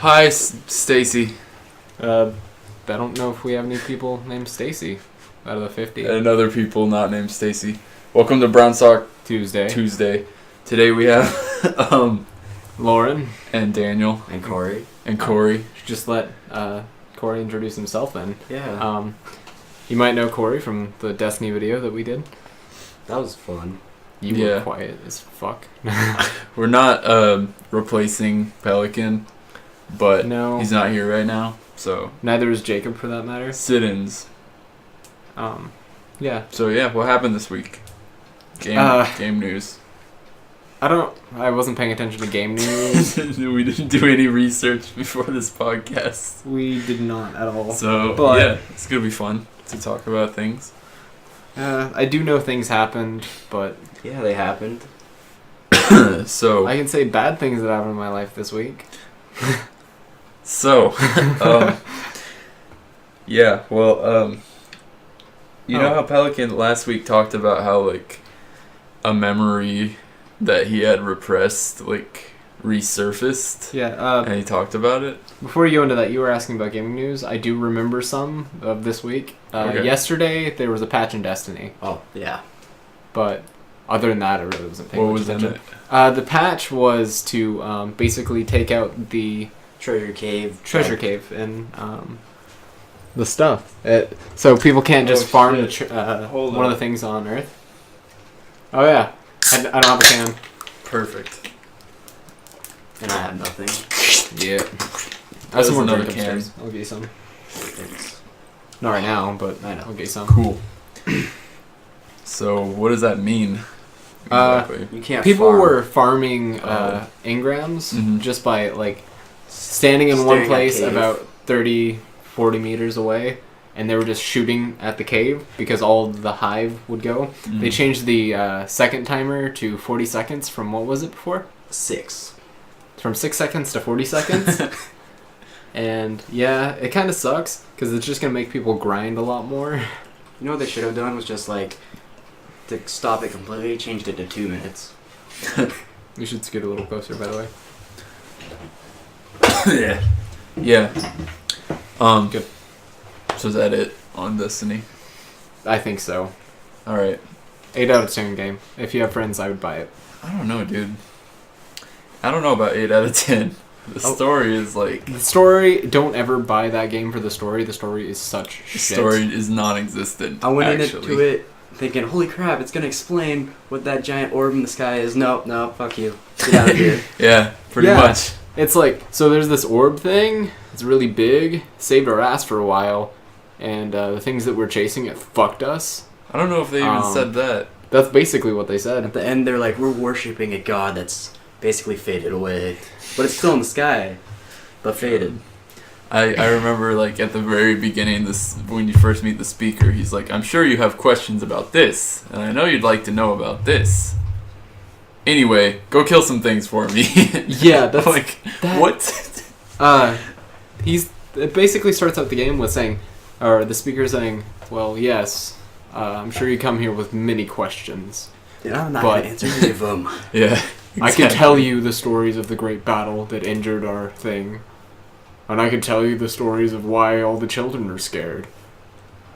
Hi, Stacy. I don't know if we have any people named Stacy out of the 50. And other people not named Stacy. Welcome to Brown Sock Tuesday. Today we have Lauren. and Daniel. And Corey. And Corey. Just let Corey introduce himself then. Yeah. You might know Corey from the Destiny video that we did. That was fun. You Yeah. were quiet as fuck. We're not replacing Pelican, but No. he's not here right now. So Neither is Jacob for that matter. sit-ins. Yeah. So yeah, what happened this week? Game news. I wasn't paying attention to game news. We didn't do any research before this podcast. We did not at all. So But- yeah, it's gonna be fun to talk about things. I do know things happened, but Yeah, they happened. So I can say bad things that happened in my life this week. So, yeah, well, you know how Pelican last week talked about how, like, a memory that he had repressed, like, resurfaced? Yeah, And he talked about it? before you go into that, you were asking about gaming news. I do remember some of this week. Okay. Yesterday, there was a patch in Destiny, Oh, yeah. but other than that, I really wasn't paying What much was in attention. it? The patch was to basically take out the Treasure cave. treasure cave and the stuff. So people can't just farm the Hold one on. of the things on Earth. Oh yeah, I don't have a can. Perfect. And I have nothing. Yeah. I That have some is more another drink can. upstairs. I'll get you some. Thanks. Not right now, but I know. I'll get you some. Cool. So, what does that mean? Exactly. You can't People farm. were farming Oh. engrams Mhm. just by like standing in one Staring at place cave. about 30, 40 meters away, and they were just shooting at the cave because all the hive would go. They Mhm. changed the second timer to 40 seconds from what was it before? 6. From 6 seconds to 40 seconds. And yeah, it kind of sucks because it's just going to make people grind a lot more. You know what they should have done was just like, to stop it completely, changed it to 2 minutes. We should scoot a little closer, by the way. Yeah. Yeah. Good. So is that it on Destiny? I think so. Alright. 8 out of 10 game. If you have friends, I would buy it. I don't know, dude. I don't know about 8 out of 10. The Oh. story is like... The story, don't ever buy that game for the story. The story is such The shit. story is non-existent, I went actually. into it thinking, holy crap, it's gonna explain what that giant orb in the sky is. Nope, no, fuck you. Get out of here. Yeah, pretty Yeah. much. It's like, so there's this orb thing. It's really big. Saved our ass for a while. And the things that we're chasing, it fucked us. I don't know if they even said that. That's basically what they said. At the end, they're like, we're worshipping a god that's basically faded away. But it's still in the sky, but faded. I remember, like, at the very beginning, when you first meet the speaker, he's like, I'm sure you have questions about this, and I know you'd like to know about this. Anyway, go kill some things for me. Yeah, that's like, that- what? It basically starts out the game with saying, or the speaker saying, well, yes, I'm sure you come here with many questions. And I'm not But- gonna answer any of them. Yeah. I can tell you the stories of the great battle that injured our thing. And I can tell you the stories of why all the children are scared.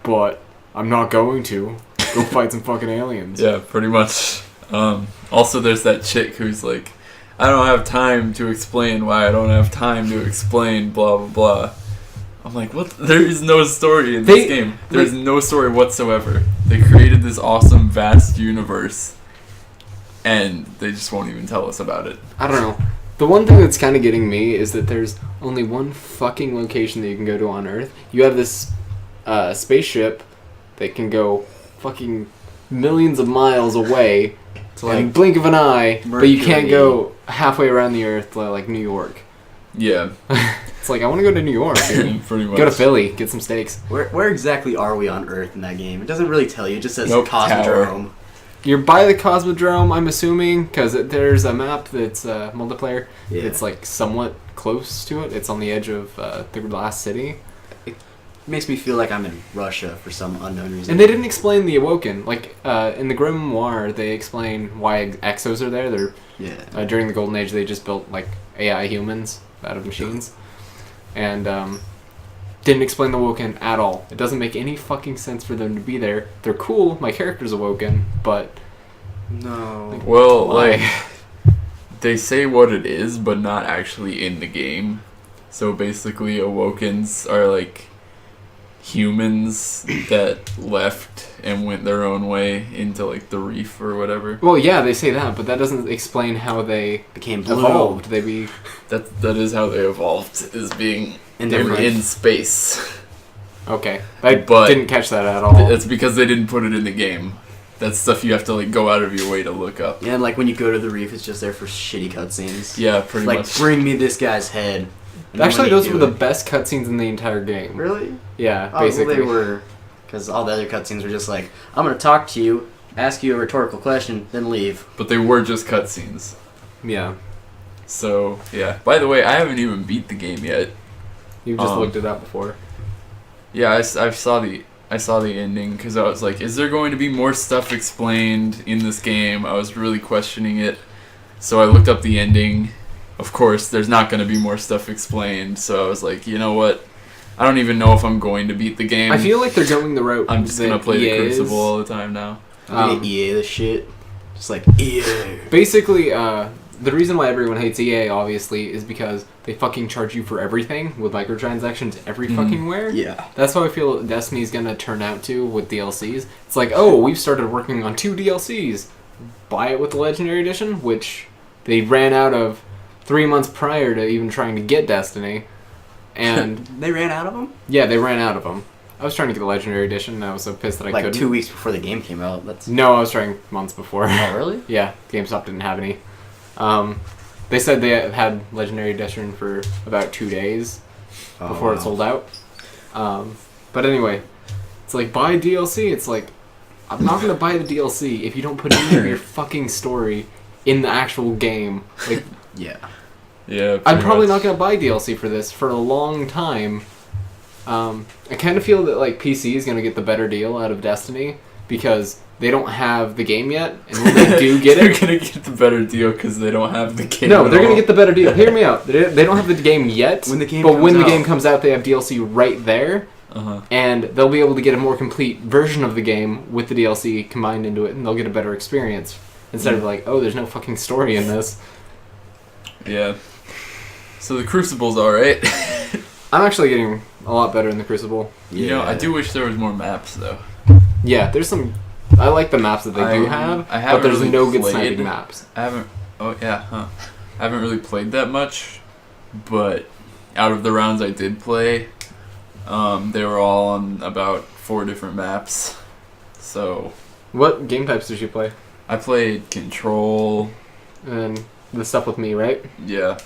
But I'm not going to. Go fight some fucking aliens. Yeah, pretty much. Also, there's that chick who's like, I don't have time to explain why I don't have time to explain blah blah blah. I'm like, what? There is no story in this game. There's no story whatsoever. They created this awesome, vast universe, and they just won't even tell us about it. I don't know. The one thing that's kind of getting me is that there's only one fucking location that you can go to on Earth. You have this spaceship that can go fucking millions of miles away To in like, blink of an eye, but you can't Mercury. go halfway around the Earth like New York. Yeah, It's like, I want to go to New York, dude. pretty much. Go to Philly, get some steaks. where exactly are we on Earth in that game? It doesn't really tell you. It just says Nope, Cosmodrome. You're by the Cosmodrome, I'm assuming, because there's a map that's multiplayer. Yeah. It's like somewhat close to it. It's on the edge of the last city. Makes me feel like I'm in Russia for some unknown reason. And they didn't explain the Awoken. Like, in the Grimoire, they explain why Exos are there. They're Yeah. during the Golden Age, they just built, like, AI humans out of machines. and didn't explain the Woken at all. It doesn't make any fucking sense for them to be there. They're cool. My character's a Woken, but No. Well, why? like, they say what it is, but not actually in the game. So basically, Awokens are like humans that left and went their own way into like the reef or whatever. Well, yeah, they say that, but that doesn't explain how they Became blue. evolved. They be That is how they evolved, is being In the reef. in space. okay. I But- didn't catch that at all. It's because they didn't put it in the game. That's stuff you have to like go out of your way to look up. Yeah, and like when you go to the reef, it's just there for shitty cutscenes. Yeah, pretty Like, much. bring me this guy's head. And then Actually, when you those do were the it- best cutscenes in the entire game. Really? Yeah, Oh, basically. well, they were. Because all the other cutscenes were just like, I'm going to talk to you, ask you a rhetorical question, then leave. But they were just cutscenes. Yeah, So, yeah. By the way, I haven't even beat the game yet. you've just looked it up before. Yeah, I saw the ending because I was like, is there going to be more stuff explained in this game? I was really questioning it. So I looked up the ending. Of course, there's not going to be more stuff explained. So I was like, you know what? I don't even know if I'm going to beat the game. I feel like they're going the route. I'm just going to that play the EA is. Crucible all the time now. I'm going to EA this shit. Just like, EA. Basically, the reason why everyone hates EA, obviously, is because they fucking charge you for everything with microtransactions every Mhm. fucking where. Yeah. That's how I feel Destiny's gonna turn out to with DLCs. It's like, oh, we've started working on 2 DLCs. Buy it with the Legendary Edition, which they ran out of 3 months prior to even trying to get Destiny. And They ran out of them? yeah, they ran out of them. I was trying to get the Legendary Edition, and I was so pissed that I Like couldn't. 2 weeks before the game came out. That's. No, I was trying months before. Oh, really? Yeah, GameStop didn't have any. They said they had Legendary Edition for about 2 days before it sold out. But anyway, it's like, buy DLC. It's like, I'm not going to buy the DLC if you don't put any of your fucking story in the actual game. Like, Yeah. Yeah, I'm pretty probably much. not going to buy DLC for this for a long time. I kind of feel that like PC is going to get the better deal out of Destiny because they don't have the game yet, and when they do get They're it, going to get the better deal because they don't have the game. no, at they're going all. to get the better deal. Hear me out. They don't have the game yet, When the game but comes when the out. game comes out, they have DLC right there, Uh-huh. and they'll be able to get a more complete version of the game with the DLC combined into it, and they'll get a better experience instead of like, oh, there's no fucking story in this. Yeah. So the Crucible's alright. I'm actually getting a lot better in the Crucible. You know, I do wish there was more maps, though. Yeah, there's some. I like the maps that they do I have, haven't but there's really no good played. sniping maps. I haven't... Oh, yeah, huh. I haven't really played that much, but out of the rounds I did play, they were all on about 4 different maps. So, What game types did you play? I played Control, And the stuff with me, right? yeah,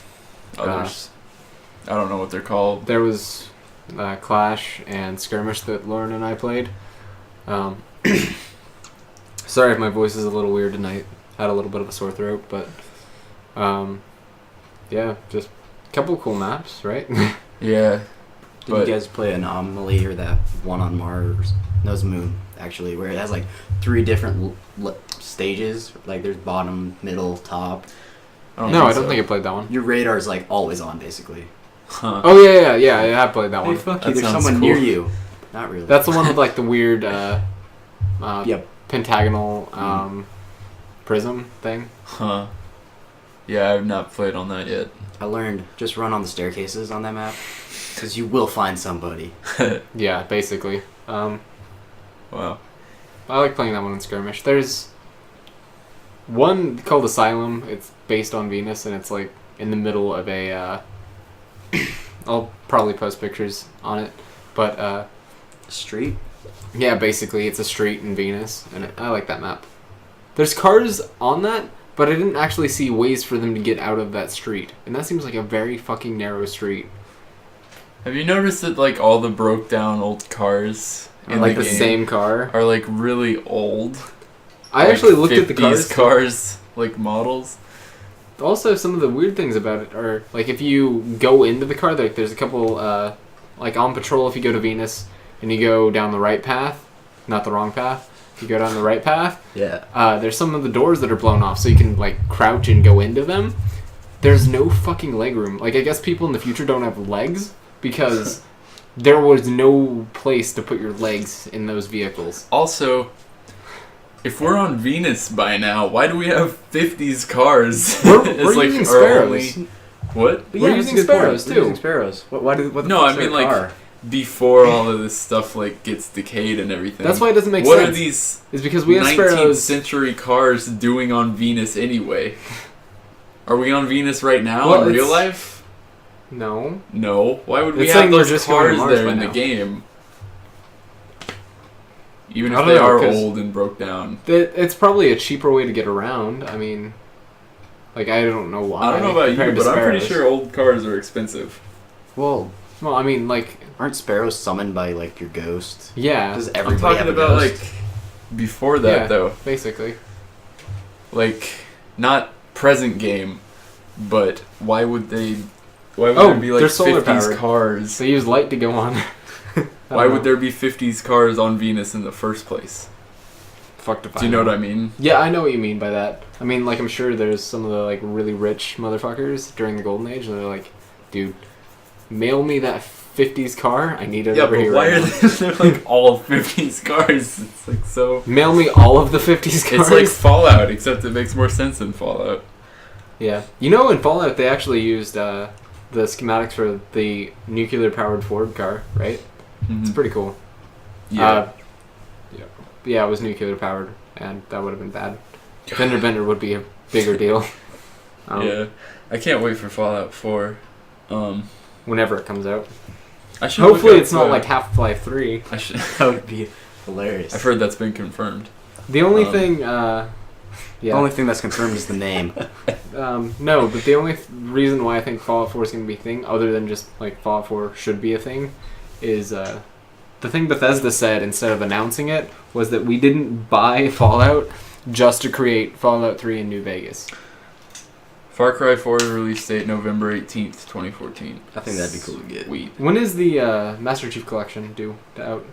others. I don't know what they're called. There was Clash and Skirmish that Lauren and I played. Sorry if my voice is a little weird tonight. Had a little bit of a sore throat, but yeah, just a couple cool maps, right? Yeah. Did But- you guys play Anomaly or that one on Mars? No, it's Moon, actually, where it has like 3 different stages. Like there's bottom, middle, top. No, I don't so. think I played that one. Your radar is like always on, basically. Huh. Oh yeah, I have played that Hey, one. fuck That you, there's sounds someone cool. near you. Not really. That's the one with like the weird Yep. pentagonal prism thing. Huh. Yeah, I've not played on that yet. I learned just run on the staircases on that map, because you will find somebody. Yeah, basically. Wow. I like playing that one in Skirmish. There's one called Asylum. It's based on Venus, and it's like in the middle of a. I'll probably post pictures on it, but Street? yeah, basically it's a street in Venus, and I like that map. There's cars on that, but I didn't actually see ways for them to get out of that street, and that seems like a very fucking narrow street. Have you noticed that like all the broke down old cars in Like the the game same car. are like really old? I Like actually looked at the 50s cars. like models. Also, some of the weird things about it are, like, if you go into the car, like, there's a couple, like, on patrol if you go to Venus, and you go down the right path, not the wrong path, if you go down the right path, Yeah. there's some of the doors that are blown off, so you can, like, crouch and go into them. There's no fucking leg room. Like, I guess people in the future don't have legs, because there was no place to put your legs in those vehicles. Also, if we're on Venus by now, why do we have 50s cars? We're using our Sparrows. What? But We're yeah, using that's a good point. Sparrows, We're too. using Sparrows. What the No, fuck's I mean, their like, car? before all of this stuff like gets decayed and everything. That's why it doesn't make what sense. are these It's because we have 19th Sparrows. century cars doing on Venus anyway? Are we on Venus right now Well, in real it's- life? No. No. Why would we It's have saying we're those just going to cars Mars there by in the now. game? Even I if don't they know, are 'cause- old and broke down. It's probably a cheaper way to get around. I mean, like, I don't know why. I don't know about you, compared to but I'm pretty Sparrows. sure old cars are expensive. Well, Well, I mean, like, aren't sparrows summoned by like your ghost? yeah, Does I'm everybody talking have a about ghost? like before that Yeah. though. basically. Like not present game, but why would there be like they're solar 50s powered. cars? They use light to go on. Why would there be 50s cars on Venus in the first place? Fuck if Do you know what I mean? Yeah, I know what you mean by that. I mean, like, I'm sure there's some of the, like, really rich motherfuckers during the Golden Age, and they're like, dude, mail me that 50s car. I need it Yeah, over but here why right are now. there like all 50s cars? It's like so. Mail me all of the 50s cars. It's like Fallout, except it makes more sense than Fallout. Yeah. You know, in Fallout, they actually used the schematics for the nuclear-powered Ford car, right? Mhm. It's pretty cool. Yeah. Yeah, it was nuclear-powered, and that would have been bad. Fender Bender would be a bigger deal. Yeah. I can't wait for Fallout 4. Whenever it comes out. I should look Hopefully up, it's not like Half-Life 3. I should. That would be hilarious. I've heard that's been confirmed. The only Um, thing, The yeah. only thing that's confirmed is the name. No, but the only reason why I think Fallout 4 is going to be a thing, other than just like Fallout 4 should be a thing, is the thing Bethesda said instead of announcing it was that we didn't buy Fallout just to create Fallout 3 in New Vegas. Far Cry 4 release date November 18th, 2014. I think that'd be cool to get. Sweet. When is the Master Chief Collection due to out?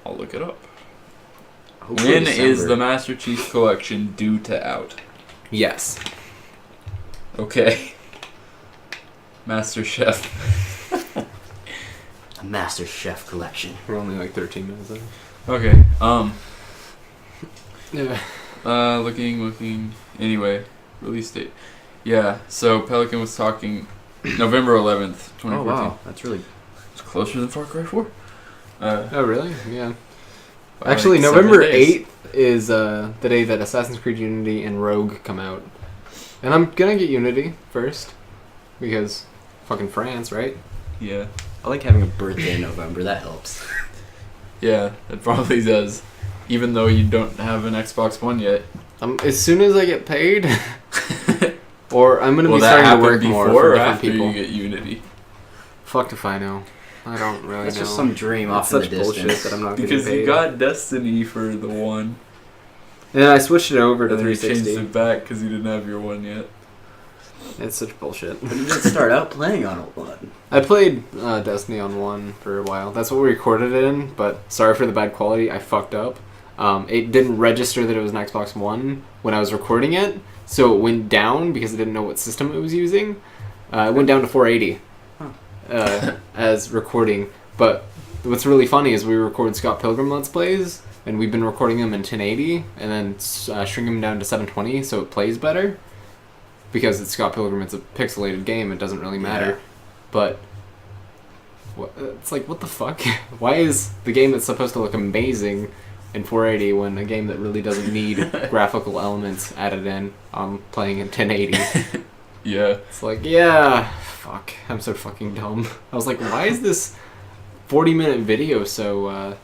I'll look it up. Hopefully When is December. the Master Chief Collection due to out? Yes. Okay. Master Chef. A Master Chef collection? We're only like 13 minutes in. Okay. Yeah. Looking. Anyway, release date. Yeah. So Pelican was talking November 11th, 2014. Oh wow, that's really. It's closer than Far Cry 4. Oh, really? Yeah. by Actually, like 7 November days. 8th is the day that Assassin's Creed Unity and Rogue come out. And I'm gonna get Unity first. Because fucking France, right? Yeah. I like having a birthday in November. That helps. Yeah, it probably does. Even though you don't have an Xbox One yet. As soon as I get paid, or I'm gonna Will be that starting to happen work before more for or different after people. you get Unity? Fucked if I know. I don't really That's know. just some dream That's off in such the bullshit distance. that I'm not Because getting paid. you got Destiny for the one. And I switched it over to But they changed 360. it back because you didn't have your one yet. It's such bullshit. But you didn't start out playing on a one. I played Destiny on 1 for a while. That's what we recorded it in, but sorry for the bad quality. I fucked up. It didn't register that it was an Xbox One when I was recording it, so it went down because I didn't know what system it was using. It went down to 480 as recording. But what's really funny is we record Scott Pilgrim Let's Plays, and we've been recording them in 1080, and then shrink them down to 720 so it plays better. Because it's Scott Pilgrim, it's a pixelated game, it doesn't really matter. Yeah. But it's like, what the fuck? Why is the game that's supposed to look amazing in 480 when a game that really doesn't need graphical elements added in, I'm playing in 1080? Yeah. It's like, yeah, fuck, I'm so fucking dumb. I was like, why is this 40-minute video so,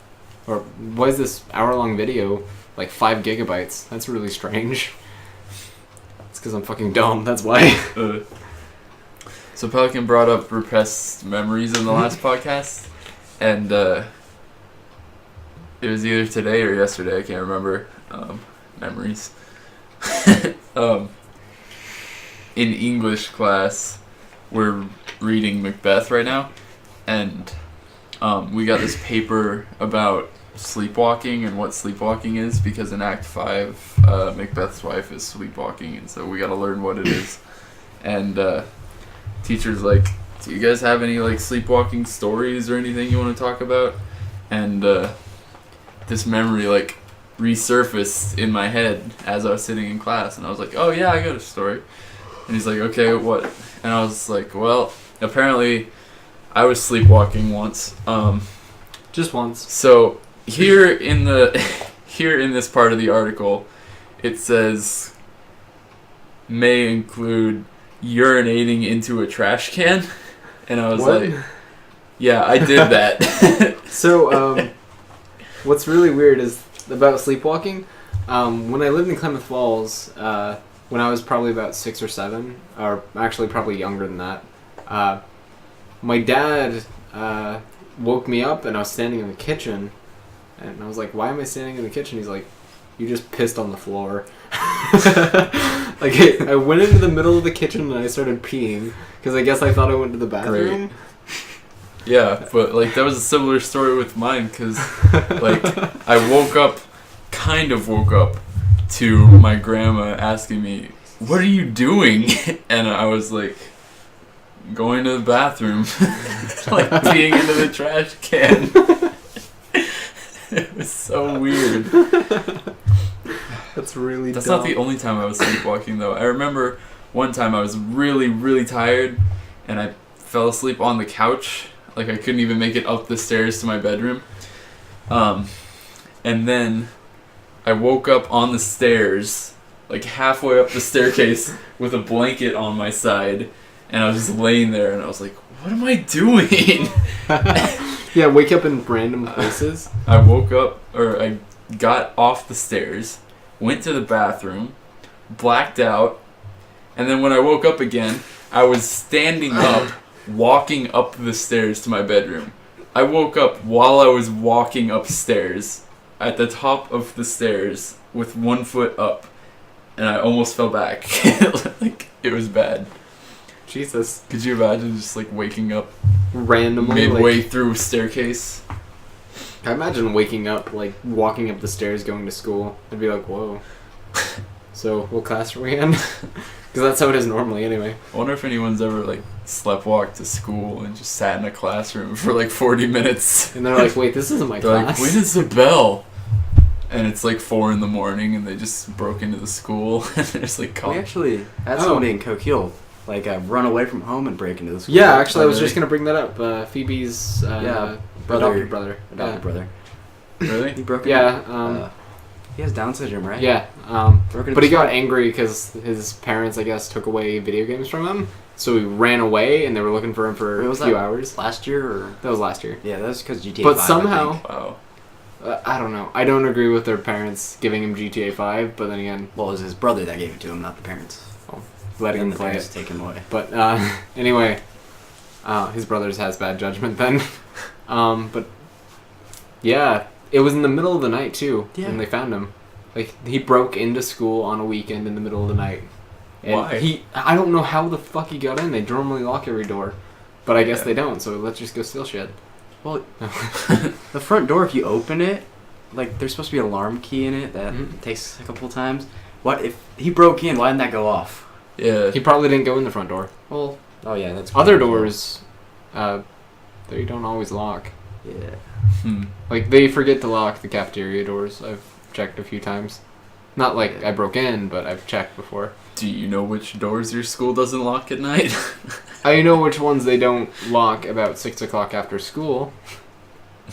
or why is this hour-long video like 5 gigabytes? That's really strange. It's because I'm fucking dumb, that's why. So Pelican brought up repressed memories in the last podcast, and it was either today or yesterday, I can't remember. Memories. In English class, we're reading Macbeth right now, and we got this paper about sleepwalking and what sleepwalking is, because in Act 5, Macbeth's wife is sleepwalking, and so we gotta learn what it is. And teacher's like, do you guys have any like sleepwalking stories or anything you want to talk about? And this memory like resurfaced in my head as I was sitting in class, and I was like, oh yeah, I got a story. And he's like, okay, what? And I was like, well, apparently I was sleepwalking once. Just once. So here in this part of the article, it says may include urinating into a trash can, and I was What? like, yeah, I did that. So, what's really weird is about sleepwalking. When I lived in Klamath Falls, when I was probably about 6 or 7, or actually probably younger than that, my dad woke me up and I was standing in the kitchen, and I was like, why am I standing in the kitchen? He's like, you just pissed on the floor. Like, I went into the middle of the kitchen and I started peeing, because I guess I thought I went to the bathroom. Yeah, but like that was a similar story with mine, because like I kind of woke up to my grandma asking me, what are you doing? And I was like, going to the bathroom. Like peeing into the trash can. It was so weird. That's really That's dumb. not the only time I was sleepwalking though. I remember one time I was really, really tired and I fell asleep on the couch. Like I couldn't even make it up the stairs to my bedroom. And then I woke up on the stairs, like halfway up the staircase with a blanket on my side, and I was just laying there and I was like, what am I doing? Yeah, wake up in random places. I woke up, or I got off the stairs, went to the bathroom, blacked out, and then when I woke up again, I was standing up, walking up the stairs to my bedroom. I woke up while I was walking upstairs, at the top of the stairs, with one foot up, and I almost fell back. Like, it was bad. Jesus. Could you imagine just, like, waking up Randomly. midway Like, through a staircase? I imagine waking up, like, walking up the stairs going to school. I'd be like, whoa. So, what class are we in? Because that's how it is normally, anyway. I wonder if anyone's ever, like, sleptwalked to school and just sat in a classroom for, like, 40 minutes. And they're like, wait, this isn't my They're like, class. when is the bell? And it's, like, 4 in the morning, and they just broke into the school, and there's, like, We actually had somebody in Coquille, like, run away from home and break into the school. Yeah, actually, I was Really? just going to bring that up. Phoebe's brother. adopted brother. Adopted brother. Really? He broke into Yeah, he has Down syndrome, right? yeah. Broke into But he the got school. angry because his parents, I guess, took away video games from him. So he ran away, and they were looking for him for Wait, a was few that hours. last year, or? That was last year. Yeah, that was because GTA But 5, I somehow, think. Wow. I don't know. I don't agree with their parents giving him GTA 5, but then again, Well, it was his brother that gave it to him, not the parents. letting And him the play parents it. take him away. But anyway, his brother's has bad judgment then. But yeah, it was in the middle of the night too, Yeah. when they found him. Like, he broke into school on a weekend in the middle of the night. And Why? I don't know how the fuck he got in. They normally lock every door, but I guess Yeah. they don't. So let's just go steal shit. Well, the front door, if you open it, like, there's supposed to be an alarm key in it that Mhm. takes a couple times. What if he broke in? Why didn't that go off? Yeah. He probably didn't go in the front door. Well, oh yeah, that's Other doors, they don't always lock. Yeah. Hmm. Like, they forget to lock the cafeteria doors. I've checked a few times. Not like I broke in, but I've checked before. Do you know which doors your school doesn't lock at night? I know which ones they don't lock about 6 o'clock after school.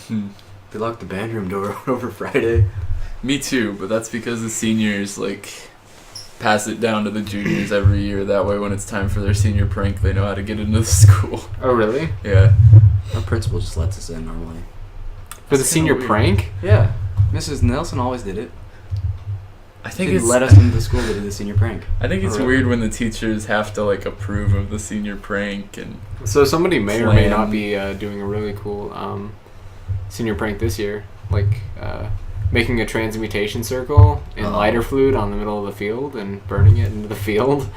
Hmm. They locked the band room door over Friday. Me too, but that's because the seniors, like, pass it down to the juniors every year. That way, when it's time for their senior prank, they know how to get into the school. Oh, really? Yeah. Our principal just lets us in normally. For the That's senior kinda weird. prank? Yeah. Mrs. Nelson always did it. I think They it's let us into the school to do the senior prank. I think it's Really? weird when the teachers have to like approve of the senior prank and So somebody may or may Plan. not be doing a really cool senior prank this year. Like, making a transmutation circle in Oh. lighter fluid on the middle of the field and burning it into the field.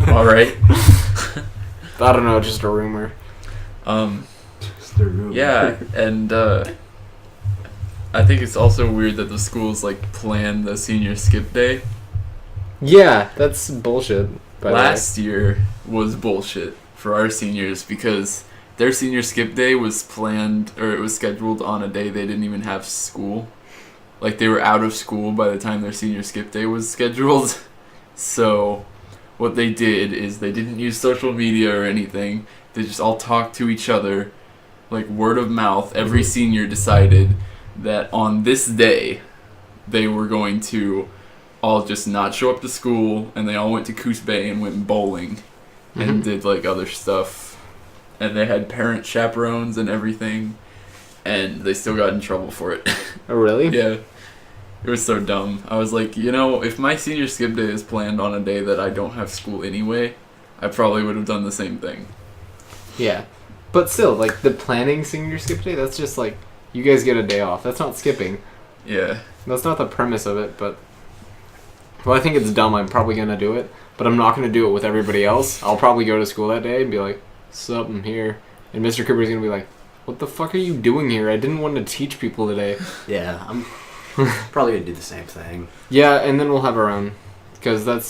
all right. I don't know, just a rumor. Just a room. Yeah, and I think it's also weird that the schools like plan the senior skip day. Yeah, that's bullshit. Last year was bullshit for our seniors because their senior skip day was planned, or it was scheduled on a day they didn't even have school. Like, they were out of school by the time their senior skip day was scheduled. So what they did is they didn't use social media or anything. They just all talked to each other, like word of mouth. Every senior decided that on this day they were going to all just not show up to school, and they all went to Coos Bay and went bowling and did like other stuff. And they had parent chaperones and everything, and they still got in trouble for it. Oh, really? Yeah. It was so dumb. I was like, if my senior skip day is planned on a day that I don't have school anyway, I probably would have done the same thing. Yeah. But still, like, the planning senior skip day, that's just like, you guys get a day off. That's not skipping. Yeah. That's not the premise of it, but... Well, I think it's dumb. I'm probably going to do it, but I'm not going to do it with everybody else. I'll probably go to school that day and be like, sup, I'm here. And Mr. Cooper's going to be like, what the fuck are you doing here? I didn't want to teach people today. Yeah, I'm probably gonna do the same thing. Yeah, and then we'll have our own, because that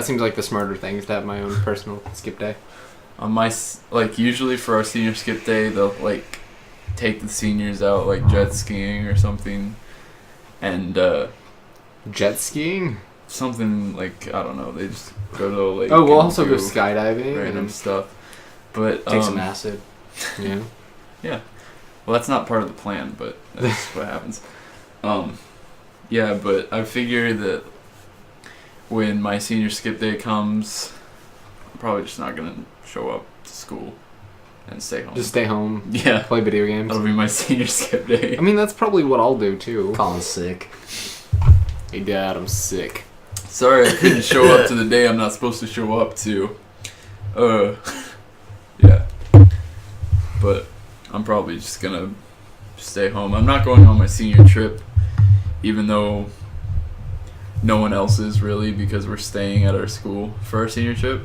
seems like the smarter thing, is to have my own personal skip day. On my, usually for our senior skip day, they'll, take the seniors out, jet skiing or something. And, Jet skiing? something, I don't know, they just go to the lake. Oh, we'll and also go do skydiving. random and stuff. But, Take some acid. Yeah. Yeah. Well, that's not part of the plan, but that's what happens. Yeah, but I figure that when my senior skip day comes, I'm probably just not going to show up to school and stay home. Just stay home, yeah. play video games. That'll be my senior skip day. I mean, that's probably what I'll do, too. Colin's sick. Hey, Dad, I'm sick. Sorry I couldn't show up to the day I'm not supposed to show up to. Yeah. But I'm probably just going to stay home. I'm not going on my senior trip, even though no one else is really, because we're staying at our school for our senior trip.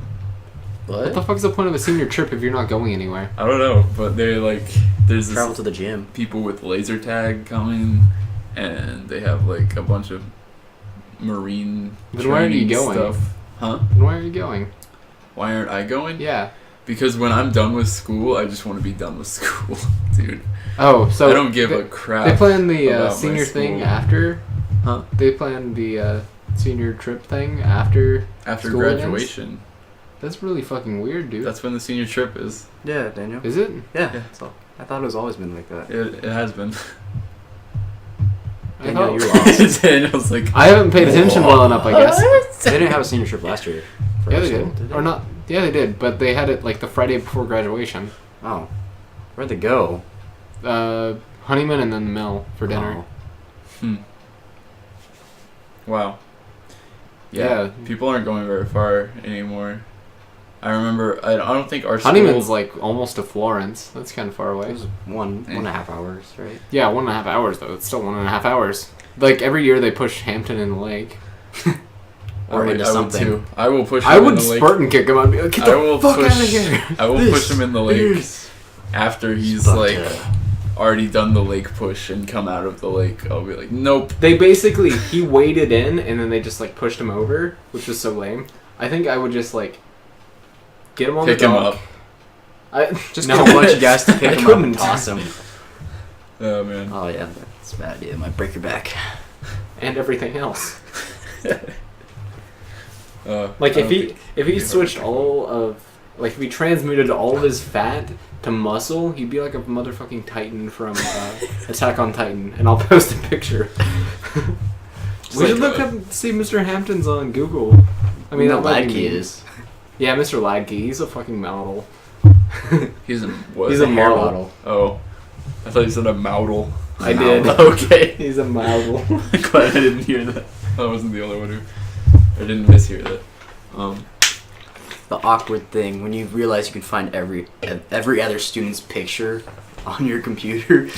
What the fuck's the point of a senior trip if you're not going anywhere? I don't know, but they're there's Travel this to the gym. people with laser tag coming, and they have a bunch of marine Then why are you training going? stuff. Huh? Then why are you going? Why aren't I going? Yeah. Because when I'm done with school, I just want to be done with school, dude. Oh, so I don't give a crap. They plan the about my senior thing school. after? Huh? They plan the senior trip thing after After school graduation. That's really fucking weird, dude. That's when the senior trip is. Yeah, Daniel. Is it? Yeah. Yeah. So I thought it was always been like that. It has been. I, Daniel, thought- you're lost. Daniel's like, I haven't paid attention well enough, I guess. They didn't have a senior trip last year. For Yeah, our they school, did. Or not. Yeah, they did, but they had it the Friday before graduation. Oh. Where'd they go? Honeyman and then the Mill for dinner. wow. Yeah, people aren't going very far anymore. I remember, I don't think our school... Honeyman's almost to Florence. That's kind of far It away. was 1.5 hours, right? Yeah, 1.5 hours though. It's still 1.5 hours. Every year they push Hampton in the lake. Or into something. too. I will push him I in would the lake. Spartan kick him. I'd be like, get I the will fuck push, out of here. I will push him in the lake after he's Sparta. already done the lake push and come out of the lake. I'll be like, nope. They basically, he waded in and then they just pushed him over, which was so lame. I think I would just get him on Pick the him dock. up. Just No. get a bunch of guys to pick I him up couldn't. and toss him. Oh man. Oh yeah, that's a bad idea. It might break your back. And everything else. I If don't he think if he he'd have switched trouble. all of if he transmuted all of his fat to muscle, he'd be like a motherfucking Titan from Attack on Titan. And I'll post a picture. We should look up see Mr. Hampton's on Google. I mean, the that might lad be key mean. is. Yeah, Mr. Ladkey. He's a fucking model. He's a what? He's a hair model. model. Oh, I thought you said a model. I did. Okay. He's a model. Glad I didn't hear that. I wasn't the only one who. I didn't mishear that. The awkward thing when you realize you can find every other student's picture on your computer.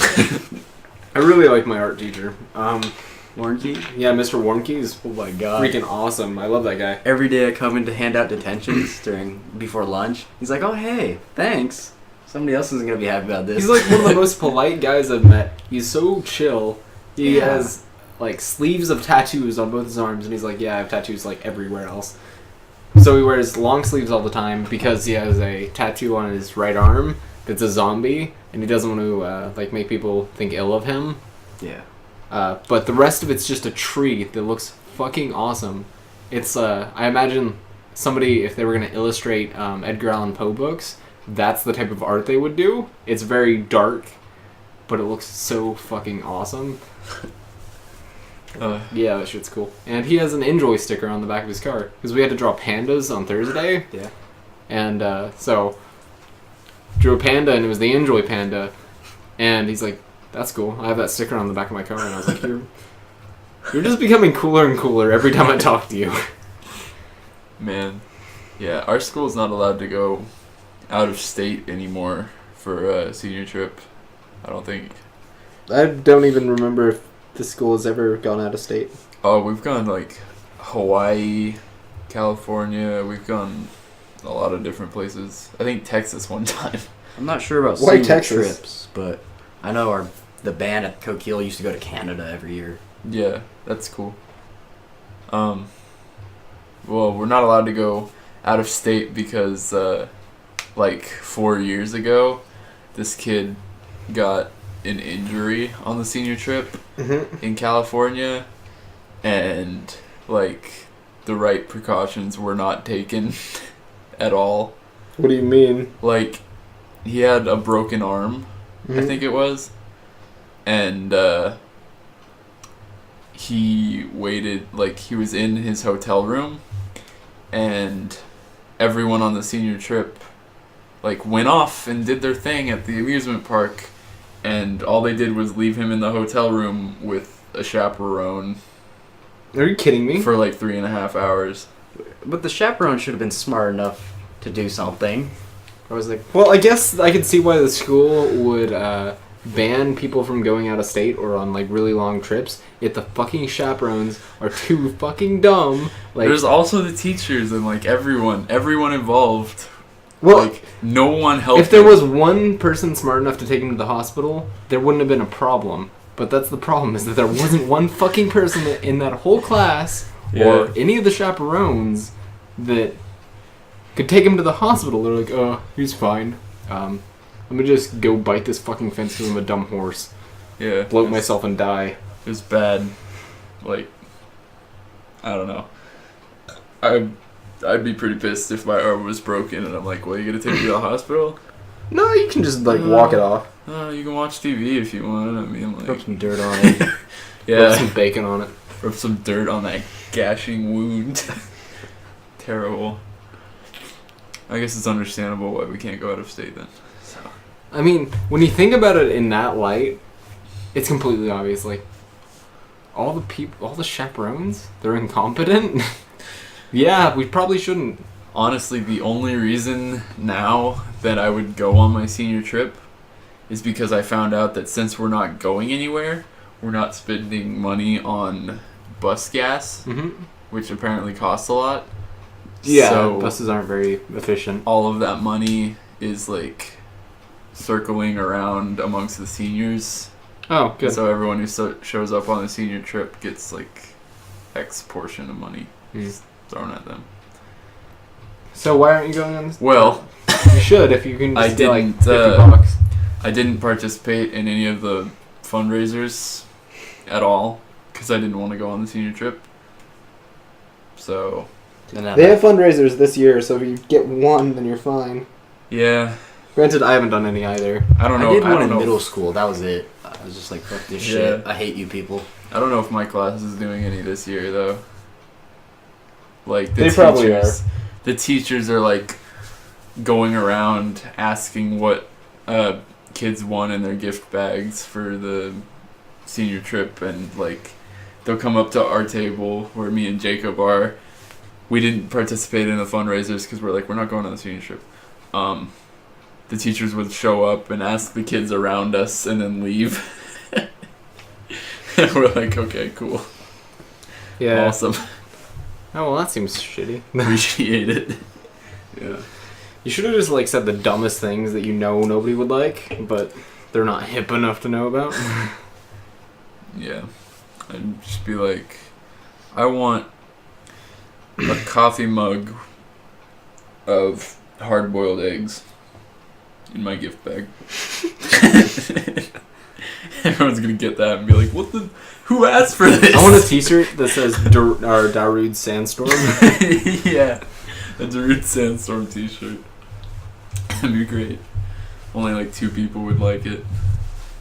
I really like my art teacher. Warnky. Yeah, Mr. Warnke is Oh my god. freaking awesome. I love that guy. Every day I come in to hand out detentions before lunch. He's like, "Oh hey, thanks." Somebody else isn't gonna be happy about this. He's one of the most polite guys I've met. He's so chill. He Yeah. has sleeves of tattoos on both his arms, and he's like, "Yeah, I have tattoos everywhere else." So he wears long sleeves all the time because he has a tattoo on his right arm that's a zombie, and he doesn't want to like make people think ill of him. Yeah. But the rest of it's just a tree that looks fucking awesome. It's I imagine somebody, if they were gonna illustrate Edgar Allan Poe books, that's the type of art they would do. It's very dark, but it looks so fucking awesome. Yeah, that shit's cool. And he has an Enjoy sticker on the back of his car because we had to draw pandas on Thursday. Yeah. And so drew a panda, and it was the Enjoy panda. And he's like, "That's cool. I have that sticker on the back of my car." And I was like, "You're just becoming cooler and cooler every time I talk to you." Man, yeah, our school's not allowed to go out of state anymore for a senior trip. I don't think. I don't even remember if the school has ever gone out of state. Oh, we've gone like Hawaii, California. We've gone a lot of different places. I think Texas one time. I'm not sure about Why senior Texas? trips, but I know the band at Coquille used to go to Canada every year. Yeah, that's cool. Well, we're not allowed to go out of state because, like 4 years ago, this kid got an injury on the senior trip in California, and like the right precautions were not taken at all. What do you mean? Like, he had a broken arm, I think it was, and he waited, like he was in his hotel room, and everyone on the senior trip like went off and did their thing at the amusement park, and all they did was leave him in the hotel room with a chaperone Are you kidding me? for like 3.5 hours. But the chaperone should have been smart enough to do something. I was like, Well, I guess I could see why the school would ban people from going out of state or on like really long trips if the fucking chaperones are too fucking dumb. Like, There's also the teachers and like everyone involved. well, Like, no one helped if there him. was one person smart enough to take him to the hospital, there wouldn't have been a problem. But that's the problem, is that there wasn't one fucking person in that whole class or Yeah. any of the chaperones that could take him to the hospital. They're like, "Oh, he's fine. Let me just go bite this fucking fence because I'm a dumb horse. Yeah, Bloat it was- myself and die." It was bad. Like, I don't know. I'd be pretty pissed if my arm was broken and I'm like, "Well, you gonna take me to the hospital?" No, you can just like walk it off. You can watch TV if you want. I mean, rub like, some dirt on it. Rub yeah, some bacon on it. rub some dirt on that gashing wound. Terrible. I guess it's understandable why we can't go out of state then. So. I mean, when you think about it in that light, it's completely obvious. Like, all the chaperones, they're incompetent. Yeah, we probably shouldn't. Honestly, the only reason now that I would go on my senior trip is because I found out that since we're not going anywhere, we're not spending money on bus gas, Mm-hmm. which apparently costs a lot. Yeah, So buses aren't very efficient. all of that money is like circling around amongst the seniors. Oh, good. So everyone who shows up on the senior trip gets like X portion of money Mm. thrown at them. So why aren't you going on this? Well, You should if you can I just get like didn't, $50. I didn't participate in any of the fundraisers at all because I didn't want to go on the senior trip. So, And then They have fundraisers this year, so if you get one, then you're fine. yeah, Granted, I haven't done any either. I don't know. I did one don't in know. middle school. That was it. I was just like, fuck this Yeah. shit. I hate you people. I don't know if my class is doing any this year though. Like the They probably teachers, the teachers are like going around asking what kids won in their gift bags for the senior trip, and like they'll come up to our table where me and Jacob are. We didn't participate in the fundraisers because we're not going on the senior trip. The teachers would show up and ask the kids around us and then leave. And we're like, okay, cool. Yeah. Awesome. Oh, well, that seems shitty. Appreciate it. Yeah. You should have just like said the dumbest things that you know nobody would like, but they're not hip enough to know about. Yeah. I'd just be like, I want a coffee mug of hard-boiled eggs in my gift bag. Everyone's gonna get that and be like, "What the? Who asked for this?" I want a T-shirt that says Darude Sandstorm. Yeah, a Darude Sandstorm T-shirt. That'd be great. Only like 2 people would like it.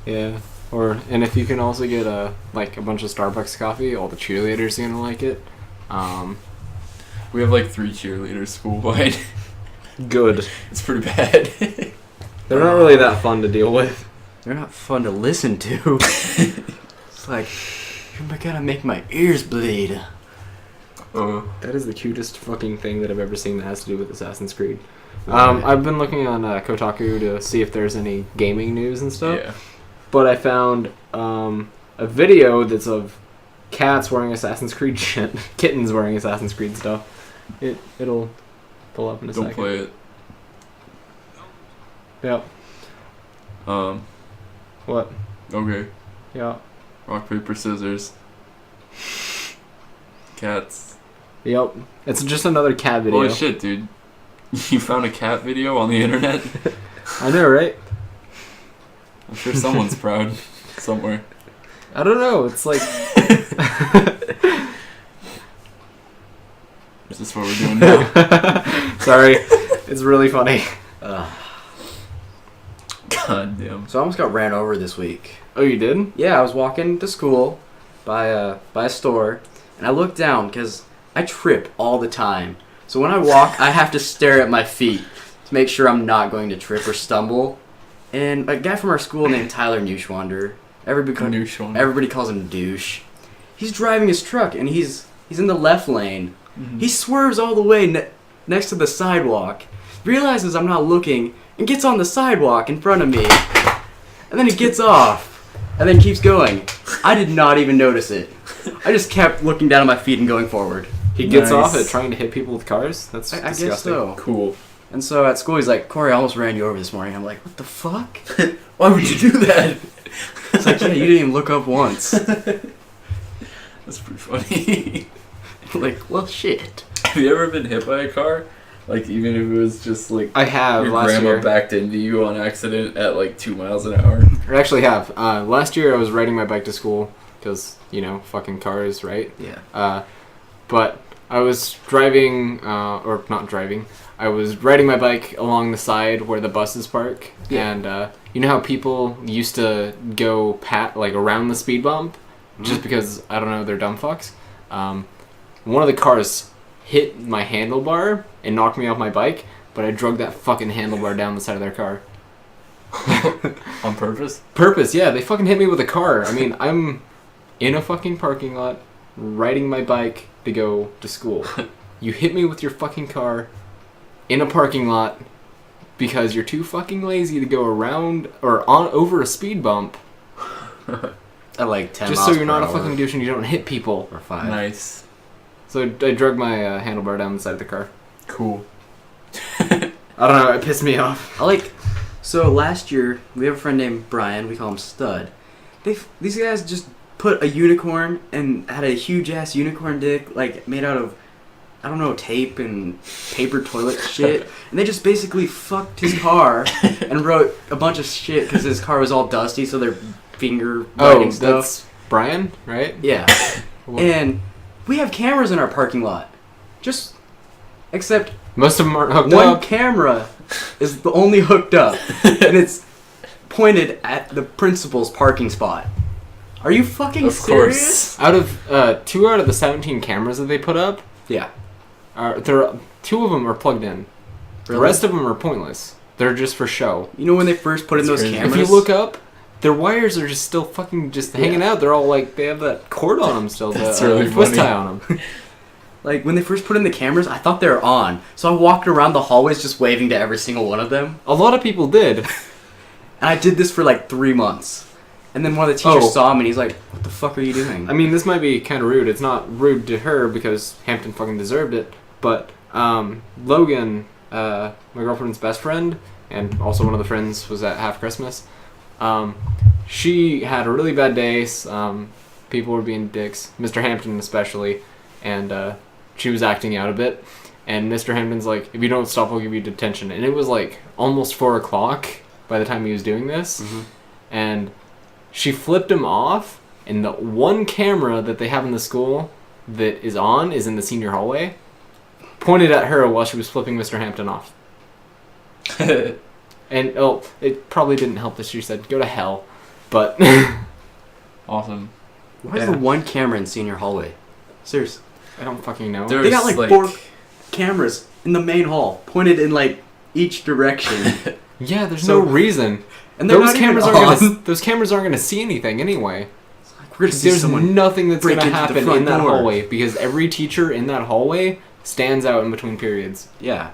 Yeah. And if you can also get a bunch of Starbucks coffee, all the cheerleaders are gonna like it. We have like 3 cheerleaders school-wide. Good. It's pretty bad. They're not really that fun to deal with. They're not fun to listen to. It's like, you're gonna make my ears bleed. That is the cutest fucking thing that I've ever seen that has to do with Assassin's Creed. Right. I've been looking on Kotaku to see if there's any gaming news and stuff. Yeah. But I found a video that's of cats wearing Assassin's Creed shit. Kittens wearing Assassin's Creed stuff. It'll pull up in a Don't second. play it. Yep. What? Okay. Yeah. Rock, paper, scissors. Cats. Yep. It's just another cat video. Holy shit, dude. You found a cat video on the internet? I know, right? I'm sure someone's proud. Somewhere. I don't know. It's like... Is this what we're doing now? Sorry. It's really funny. God damn. So I almost got ran over this week. Oh, you did? Yeah, I was walking to school by a store, and I looked down because I trip all the time. So when I walk, I have to stare at my feet to make sure I'm not going to trip or stumble. And a guy from our school named Tyler Neuschwander, everybody calls him Douche. He's driving his truck, and he's in the left lane. Mm-hmm. He swerves all the way next to the sidewalk, realizes I'm not looking, and gets on the sidewalk in front of me. And then he gets off, and then keeps going. I did not even notice it. I just kept looking down at my feet and going forward. He gets Nice. off at trying to hit people with cars? That's I disgusting. guess so. Cool. And so at school, he's like, "Corey, I almost ran you over this morning." I'm like, "What the fuck?" Why would you do that? It's like, "Yeah, you didn't even look up once." That's pretty funny. Like, well, shit. Have you ever been hit by a car? Like, even if it was just like I have your last grandma year. backed into you on accident at like 2 miles an hour? I actually have. Last year I was riding my bike to school because, fucking cars, right? Yeah. But I was driving, or not driving, I was riding my bike along the side where the buses park. Yeah. And you know how people used to go around the speed bump? Just because, I don't know, they're dumb fucks? One of the cars hit my handlebar and knocked me off my bike, but I drug that fucking handlebar down the side of their car. On purpose? Purpose, yeah, they fucking hit me with a car. I mean, I'm in a fucking parking lot, riding my bike to go to school. You hit me with your fucking car in a parking lot because you're too fucking lazy to go around or over a speed bump. At like 10 Just miles so you're per not a hour. fucking douche and you don't hit people. Or 5. Nice. So I drug my handlebar down the side of the car. Cool. I don't know, it pissed me off. So last year, we have a friend named Brian, we call him Stud. These guys just put a unicorn and had a huge ass unicorn dick, like made out of, I don't know, tape and paper toilet shit. And they just basically fucked his car and wrote a bunch of shit because his car was all dusty, so they're finger writing stuff. That's Brian, right? Yeah. And we have cameras in our parking lot. Except Most of them aren't hooked one up. camera is the only hooked up, and it's pointed at the principal's parking spot. Are you fucking Of serious? course. Out of 2 out of the 17 cameras that they put up, Yeah. 2 of them are plugged in. The Really? rest of them are pointless. They're just for show. You know when they first put in That's those crazy. cameras? If you look up, their wires are just still fucking hanging out. They're all like, they have that cord on them still. That's the really twist funny. tie on them. Like when they first put in the cameras, I thought they were on. So I walked around the hallways just waving to every single one of them. A lot of people did. And I did this for like 3 months. And then one of the teachers Oh. saw me and he's like, "What the fuck are you doing?" I mean, this might be kind of rude. It's not rude to her because Hampton fucking deserved it. But Logan, my girlfriend's best friend, and also one of the friends was at Half Christmas. She had a really bad day. People were being dicks, Mr. Hampton especially, and she was acting out a bit. And Mr. Hampton's like, if you don't stop, I'll give you detention. And it was like almost 4 o'clock by the time he was doing this. Mhm. And she flipped him off. And the one camera that they have in the school that is on is in the senior hallway. Pointed at her while she was flipping Mr. Hampton off. And, it probably didn't help that she said, go to hell. But... Awesome. Why is Yeah. the one camera in senior hallway? Seriously. I don't fucking know. There- They got There's, like like- 4 cameras in the main hall, pointed in like each direction. Yeah, there's So- no reason. And they're Those not cameras even aren't on. those cameras aren't gonna see anything anyway. We're gonna see There's someone. nothing that's break gonna into the happen front in that door. hallway because every teacher in that hallway stands out in between periods. Yeah.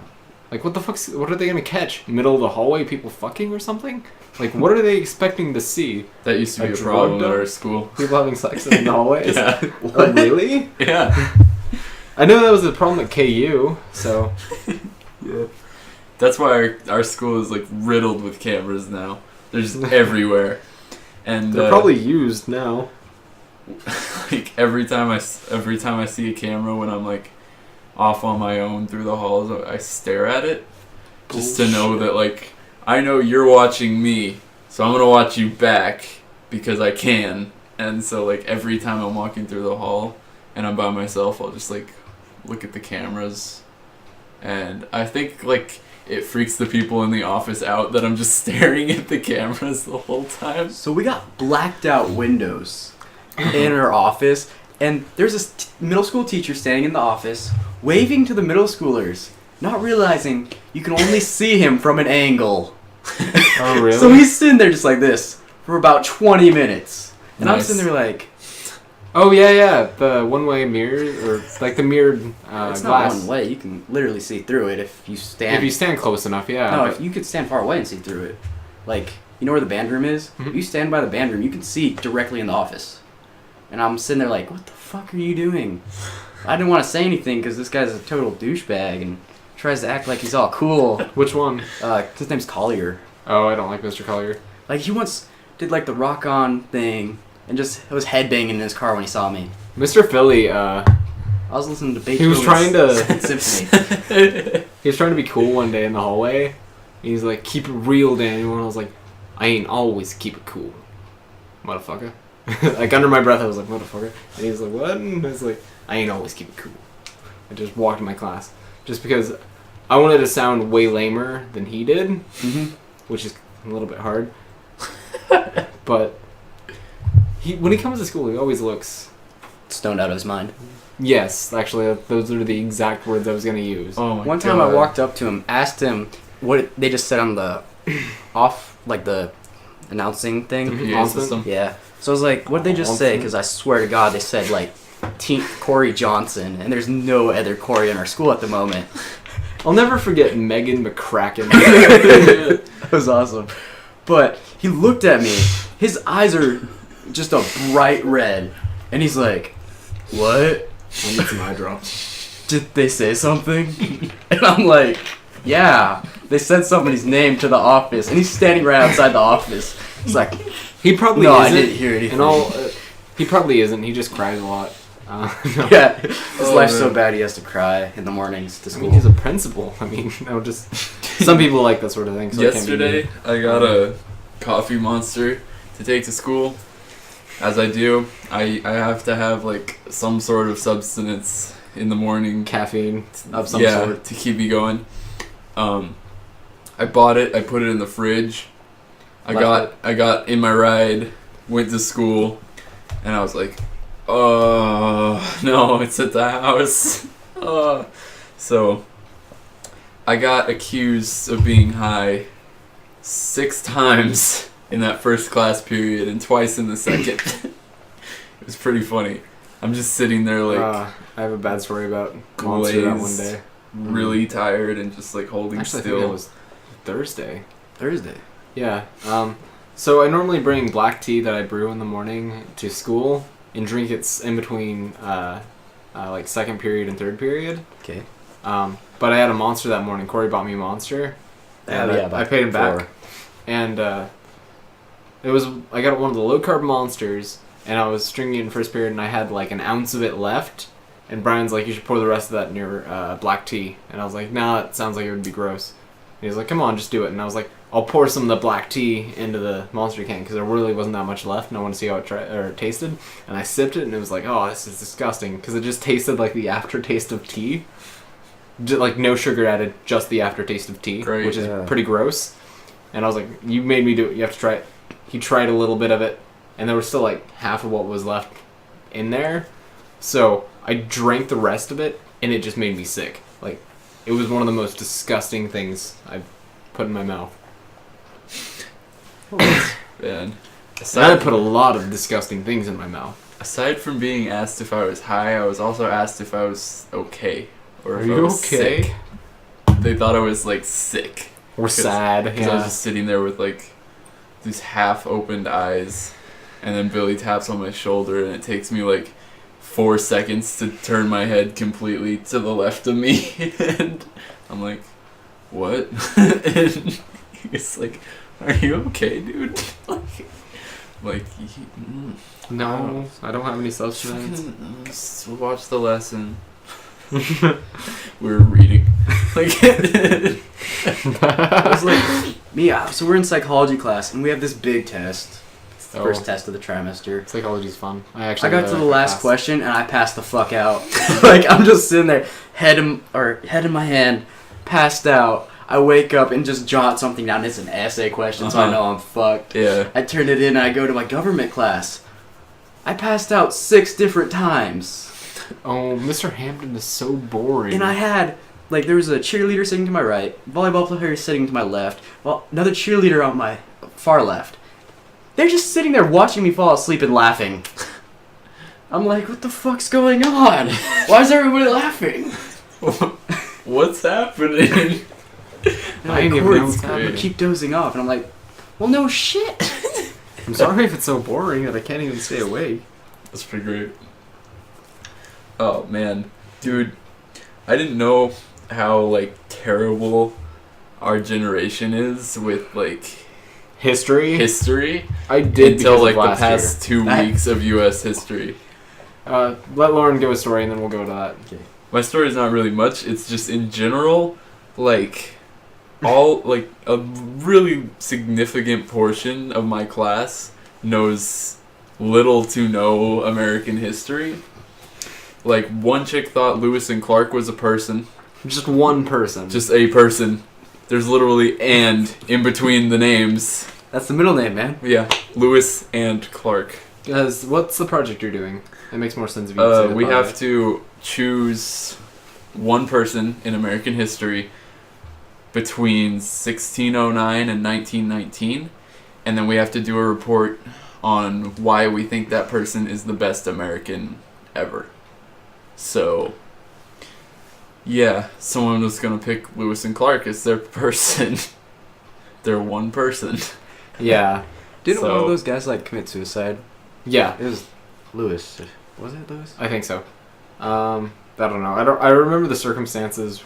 Like, what the fuck's... What are they gonna catch? Middle of the hallway, people fucking or something? Like, what are they expecting to see? That used to be A a problem drug at our dump? school. People having sex in the hallways? Yeah. Oh, really? Yeah. I know that was a problem at KU, so... Yeah. That's why our school is like riddled with cameras now. They're just everywhere. And They're probably used now. like every time I see a camera when I'm like off on my own through the halls, I stare at it just to know that like I know you're watching me, so I'm gonna watch you back because I can. And so like every time I'm walking through the hall and I'm by myself, I'll just like look at the cameras, and I think like it freaks the people in the office out that I'm just staring at the cameras the whole time. So we got blacked out windows in our office, and there's this middle school teacher standing in the office, waving to the middle schoolers, not realizing you can only see him from an angle. Oh, really? So he's sitting there just like this for about 20 minutes. And I'm Nice. sitting there like, Oh, yeah, the one-way mirror, or like the mirrored it's not glass. one way. You can literally see through it if you stand. If you stand close enough, yeah. no, but- if you could stand far away and see through it. Like, you know where the band room is? Mhm. You stand by the band room, you can see directly in the office. And I'm sitting there like, what the fuck are you doing? I didn't want to say anything because this guy's a total douchebag and tries to act like he's all cool. Which one? His name's Collier. Oh, I don't like Mr. Collier. Like, he once did like the rock on thing and just was headbanging in his car when he saw me. Mr. Philly, I was listening to Beethoven's He was trying to- symphony. he was trying to be cool one day in the hallway. He's like, keep it real, Daniel. And I was like, I ain't always keep it cool, motherfucker. Like, under my breath, I was like, motherfucker. And he was like, what? And I was like, I ain't always keep it cool. I just walked in my class. Just because I wanted to sound way lamer than he did, Mhm. which is a little bit hard. But when he comes to school, he always looks... Stoned out of his mind. Yes, actually, those are the exact words I was going to use. Oh my One time I God. walked up to him, asked him what they just said on the the announcing thing. Mhm. PA Awesome. system. Yeah. So I was like, what did they just say? Awesome. Because I swear to God, they said like Corey Johnson, and there's no other Corey in our school at the moment. I'll never forget Megan McCracken. That was awesome. But he looked at me. His eyes are just a bright red, and he's like, "What? I need some eye drops. Did they say something?" And I'm like, "Yeah, they said somebody's name to the office," and he's standing right outside the office. He's like, He probably "No, I isn't. didn't hear anything." And he probably isn't. He just cries a lot. No. Yeah, his Oh, life's so man. bad he has to cry in the mornings to I school. mean, he's a principal. I mean, just some people like that sort of thing. So it can't be Yesterday, me. I got a coffee monster to take to school. As I do, I have to have like some sort of substance in the morning. Caffeine of some yeah, sort. to keep me going. I bought it. I put it in the fridge. I Left got in my ride, went to school, and I was like, no, it's at the house. So I got accused of being high 6 times in that first class period and twice in the second. It was pretty funny. I'm just sitting there like I have a bad story about Monster that one glazed, day. really tired and just like holding Actually, I still. think it was Thursday. Thursday. Yeah. So I normally bring black tea that I brew in the morning to school and drink it in between like second period and third period. Okay. But I had a Monster that morning. Corey bought me a Monster. And I paid him back. And I got one of the low carb Monsters, and I was drinking it in first period, and I had like an ounce of it left, And Brian's like, you should pour the rest of that in your black tea. And I was like, nah, it sounds like it would be gross. And he's like, come on, just do it. And I was like, I'll pour some of the black tea into the Monster can because there really wasn't that much left, and I want to see how it tasted. And I sipped it, and it was like, oh, this is disgusting because it just tasted like the aftertaste of tea. Like no sugar added, just the aftertaste of tea, Great. which is pretty gross. And I was like, you made me do it. You have to try it. He tried a little bit of it, and there was still like half of what was left in there. So I drank the rest of it, and it just made me sick. Like, it was one of the most disgusting things I've put in my mouth. Man. And I put a lot of disgusting things in my mouth. Aside from being asked if I was high, I was also asked if I was okay. Or Are if I you was okay? sick. They thought I was like sick. Or sad. Because I was just sitting there with like these half-opened eyes, and then Billy taps on my shoulder, and it takes me like 4 seconds to turn my head completely to the left of me, and I'm like, what? And he's like, are you okay, dude? No, I don't have any substance. Just watch the lesson. We were reading. It was like so we're in psychology class and we have this big test. It's the first test of the trimester. Psychology's fun. I got to the last question and I passed the fuck out. Like I'm just sitting there, head in my hand, passed out. I wake up and just jot something down. It's an essay question, so I know I'm fucked. Yeah. I turn it in and I go to my government class. I passed out 6 different times. Oh, Mr. Hampton is so boring. And I had, like, there was a cheerleader sitting to my right, volleyball player sitting to my left, well, another cheerleader on my far left. They're just sitting there watching me fall asleep and laughing. I'm like, what the fuck's going on? Why is everybody laughing? What's happening? I didn't even know what's happening. I keep dozing off, and I'm like, well, no shit. I'm sorry if it's so boring that I can't even stay awake. That's pretty great. Oh man, dude, I didn't know how like terrible our generation is with like history I did until because like of the last past 2 year. weeks of U.S. history. Let Lauren give a story and then we'll go to that. Okay. My story's not really much. It's just in general, like all like a really significant portion of my class knows little to no American history. Like one chick thought Lewis and Clark was a person. Just one person. Just a person. There's literally "and" in between the names. That's the middle name, man. Yeah, Lewis and Clark. Guys, what's the project you're doing? It makes more sense if you say the We have project. to choose one person in American history between 1609 and 1919, and then we have to do a report on why we think that person is the best American ever. So, yeah, someone was gonna pick Lewis and Clark as their person. They're one person. Yeah. Didn't one So- of those guys, like, commit suicide? Yeah, It was Lewis. Was it Lewis? I think so. I don't know. I remember the circumstances.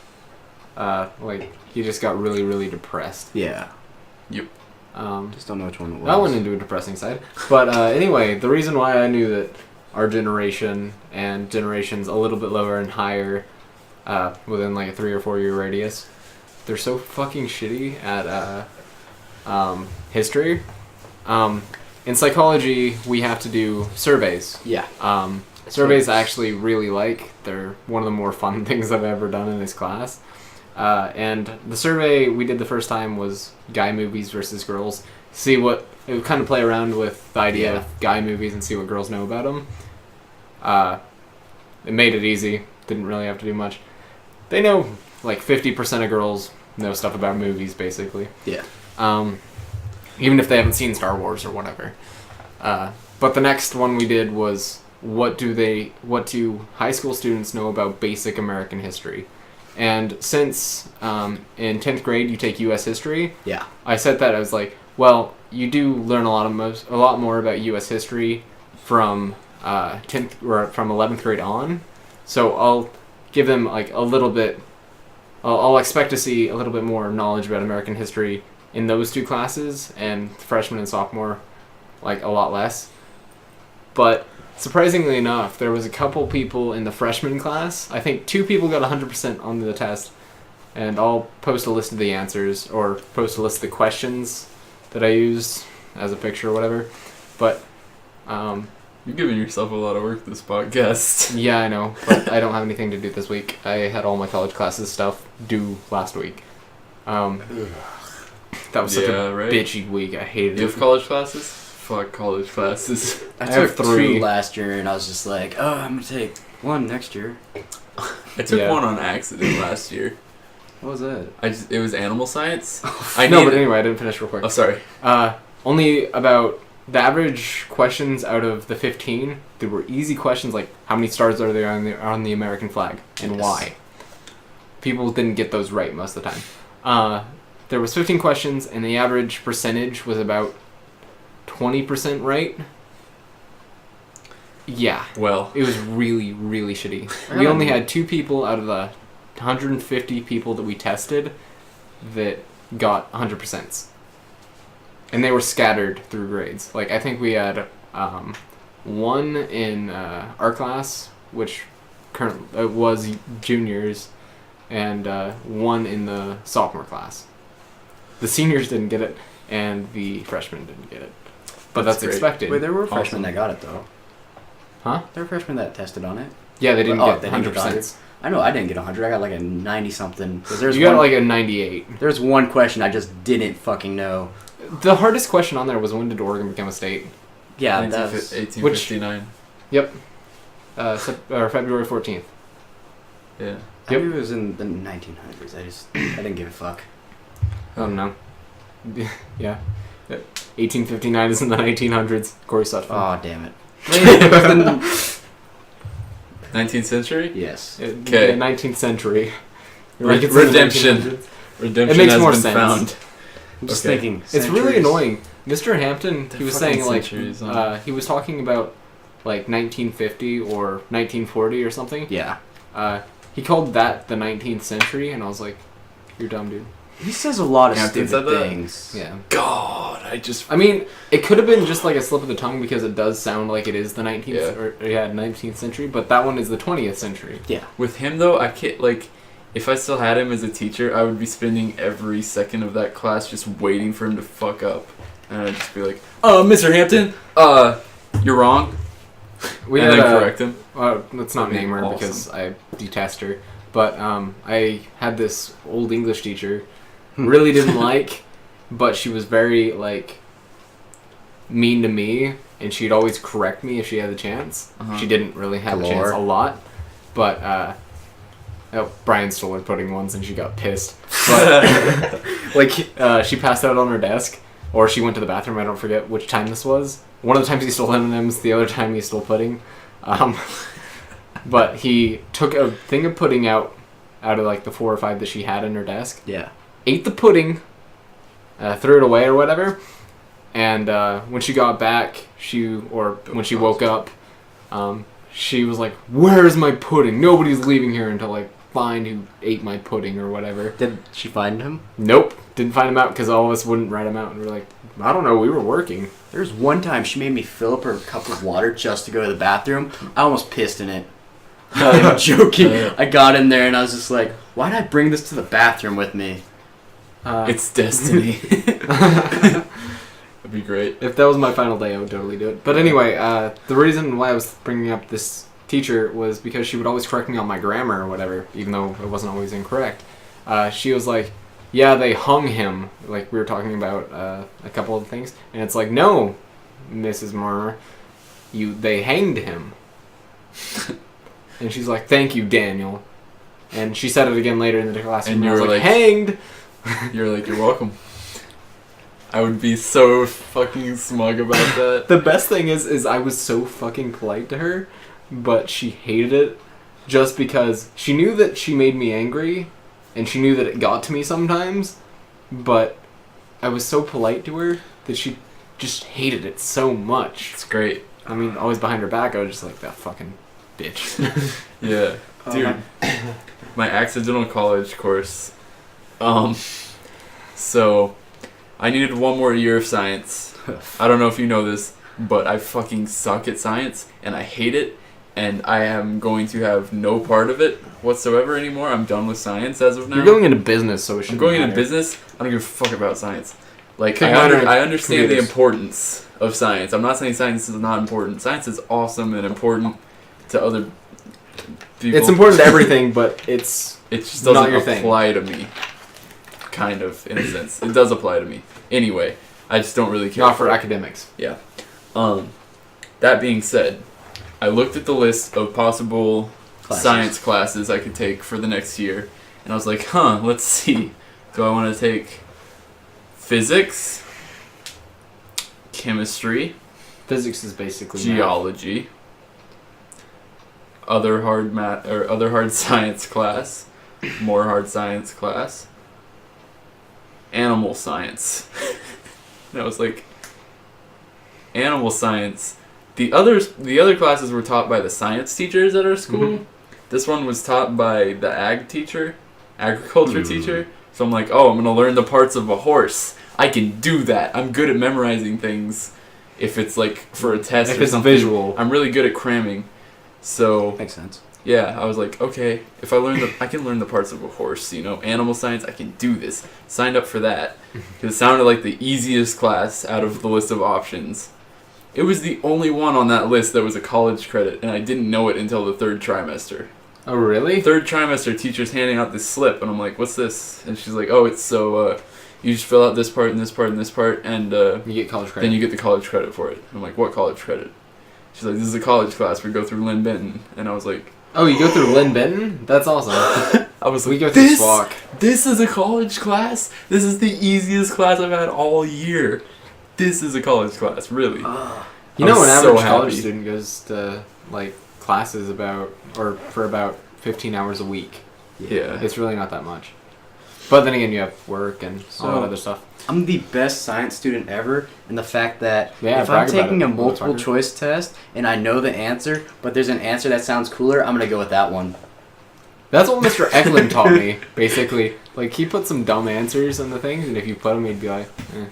Like he just got really, really depressed. Yeah. Just don't know which one it was. that went into a depressing side. But anyway, the reason why I knew that our generation and generations a little bit lower and higher, within like a 3 or 4 year radius, they're so fucking shitty at history. In psychology, we have to do surveys. Yeah. Surveys I actually really like. They're one of the more fun things I've ever done in this class. And the survey we did the first time was guy movies versus girls. See what it would kind of play around with the idea of guy movies and see what girls know about them. It made it easy. Didn't really have to do much. They know like 50% of girls know stuff about movies, basically. Yeah. Even if they haven't seen Star Wars or whatever. But the next one we did was what do high school students know about basic American history? And since in 10th grade you take U.S. history, Yeah. I said that I was like, well, you do learn a lot more about U.S. history from 10th or from 11th grade on. So I'll give them like a little bit. I'll expect to see a little bit more knowledge about American history in those two classes, and freshman and sophomore, like a lot less. But surprisingly enough, there was a couple people in the freshman class. I think 2 people got 100% on the test, and I'll post a list of the answers or post a list of the questions that I used as a picture or whatever. But You're giving yourself a lot of work this podcast. yeah, I know, but I don't have anything to do this week. I had all my college classes stuff due last week. That was such a right? bitchy week. I hated You it. have college classes? Fuck college classes. I have took 3 2 last year, and I was just like, oh, I'm gonna take 1 next year. I took Yeah. one on accident last year. What was that? It was animal science. No, but anyway, I didn't finish real quick. Oh, sorry. Only about the average questions out of the 15, there were easy questions like how many stars are there on the American flag and Yes. why. People didn't get those right most of the time. There was 15 questions, and the average percentage was about 20% right. Yeah, Well, it was really, really shitty. I We got only a- had 2 people out of the 150 people that we tested that got 100%. And they were scattered through grades. Like, I think we had 1 in our class, which was juniors, and 1 in the sophomore class. The seniors didn't get it, and the freshmen didn't get it. But That's that's great. expected. Wait, there were freshmen Awesome. that got it though. Huh? There were freshmen that tested on it. Yeah, they didn't Oh, get they didn't get 100%. I know I didn't get 100. I got like a 90 something. Because You got like a 98. there's one question I just didn't fucking know. The hardest question on there was, when did Oregon become a state? Yeah, that's 1859. February 14th. Yeah. I knew it was in the 1900s. I didn't give a fuck. I don't know. Yeah. 1859 is in the 1900s. Corey Sutphin. Oh damn it. 19th century? Yes. The 19th century. Re- Like, it's in the redemption. 1900s. Redemption makes has more been sense. found. I'm just Okay. thinking. It's really centuries. annoying. Mr. Hampton, he They're was fucking saying like centuries, huh? he was talking about like 1950 or 1940 or something. Yeah. He called that the 19th century, and I was like, "You're dumb, dude." He says a lot of Hampton stupid said that? things. Yeah. God, I mean, it could have been just like a slip of the tongue because it does sound like it is the 19th Yeah. 19th century, but that one is the 20th century. with him though, I can't like. If I still had him as a teacher, I would be spending every second of that class just waiting for him to fuck up, and I'd just be like, Mr. Hampton, you're wrong," We and had then a, correct him. let's not That'd be name her awesome. because I detest her. But I had this old English teacher, really didn't like, but she was very like mean to me, and she'd always correct me if she had the chance. Uh-huh. She didn't really have a chance Galore. a lot, but Brian stole her pudding once, and she got pissed. But like she passed out on her desk, or she went to the bathroom. I don't forget which time this was. One of the times he stole M&Ms, the other time he stole pudding. But he took a thing of pudding out of like the 4 or 5 that she had in her desk, Yeah. ate the pudding, threw it away or whatever, and when she got back, when she woke up, she was like, "Where's my pudding? Nobody's leaving here until I find who ate my pudding," or whatever. Did she find him? Nope, didn't find him out because all of us wouldn't write him out, and we were like, "I don't know, we were working." There was one time she made me fill up her cup of water just to go to the bathroom. I almost pissed in it. Not even joking. I got in there and I was just like, why did I bring this to the bathroom with me? It's destiny. That'd be great. If that was my final day, I would totally do it. But anyway, the reason why I was bringing up this teacher was because she would always correct me on my grammar or whatever, even though it wasn't always incorrect. She was like, "Yeah, they hung him." Like, we were talking about a couple of things, and it's like, "No, Mrs. Marmer, they hanged him." And she's like, "Thank you, Daniel." And she said it again later in the classroom. And And you I was were like, like- "Hanged." You're like, "You're welcome." I would be so fucking smug about that. The best thing is I was so fucking polite to her, but she hated it just because she knew that she made me angry, and she knew that it got to me sometimes, but I was so polite to her that she just hated it so much. It's great. I mean, always behind her back, I was just like, "That fucking bitch." Yeah, dude. My accidental college course. So, I needed one more year of science. I don't know if you know this. but I fucking suck at science, and I hate it, and I am going to have no part of it whatsoever anymore. I'm done with science as of now. You're going into business, so it I'm shouldn't going into matter. business. I don't give a fuck about science. Like, Take minor in I understand the computers. importance of science. I'm not saying science is not important. Science is awesome and important to other people. It's important to everything, but it's It just not doesn't your thing. apply to me. Kind of, in a sense. It does apply to me. Anyway, I just don't really care. not for academics. That being said, I looked at the list of possible Classes. science classes I could take for the next year, and I was like, let's see. Do I want to take physics, chemistry, Physics is basically math. geology, other hard math or other hard science class, more hard science class, animal science. And I was like, animal science. The other classes were taught by the science teachers at our school. Mhm. This one was taught by the agriculture teacher. So I'm like, oh, I'm gonna learn the parts of a horse. I can do that. I'm good at memorizing things. If it's like for a test If or it's something, visual. I'm really good at cramming. So Makes sense. yeah, I was like, okay, if I can learn the parts of a horse, animal science, I can do this. Signed up for that because it sounded like the easiest class out of the list of options. It was the only one on that list that was a college credit, and I didn't know it until the third trimester. Oh, really? Third trimester, teacher's handing out this slip, and I'm like, what's this? And she's like, oh, it's so, you just fill out this part and this part and this part, and You get college credit. then you get the college credit for it. I'm like, what college credit? She's like, this is a college class. We go through Lynn Benton. And I was like, Oh, you go through Lynn Benton? That's awesome. I was like, We go through this, SWAC. this is a college class? This is the easiest class I've had all year. This is a college class, really. You I know, was an so average college happy. student goes to like classes for about 15 hours a week. Yeah. It's really not that much. But then again, you have work and all that So- other stuff. I'm the best science student ever, and the fact that Yeah, if I'm brag about taking it, a multiple motherfucker. choice test and I know the answer, but there's an answer that sounds cooler, I'm gonna go with that one. That's what Mr. Eklund taught me, basically. Like, he put some dumb answers in the things, and if you put them, he'd be like, eh.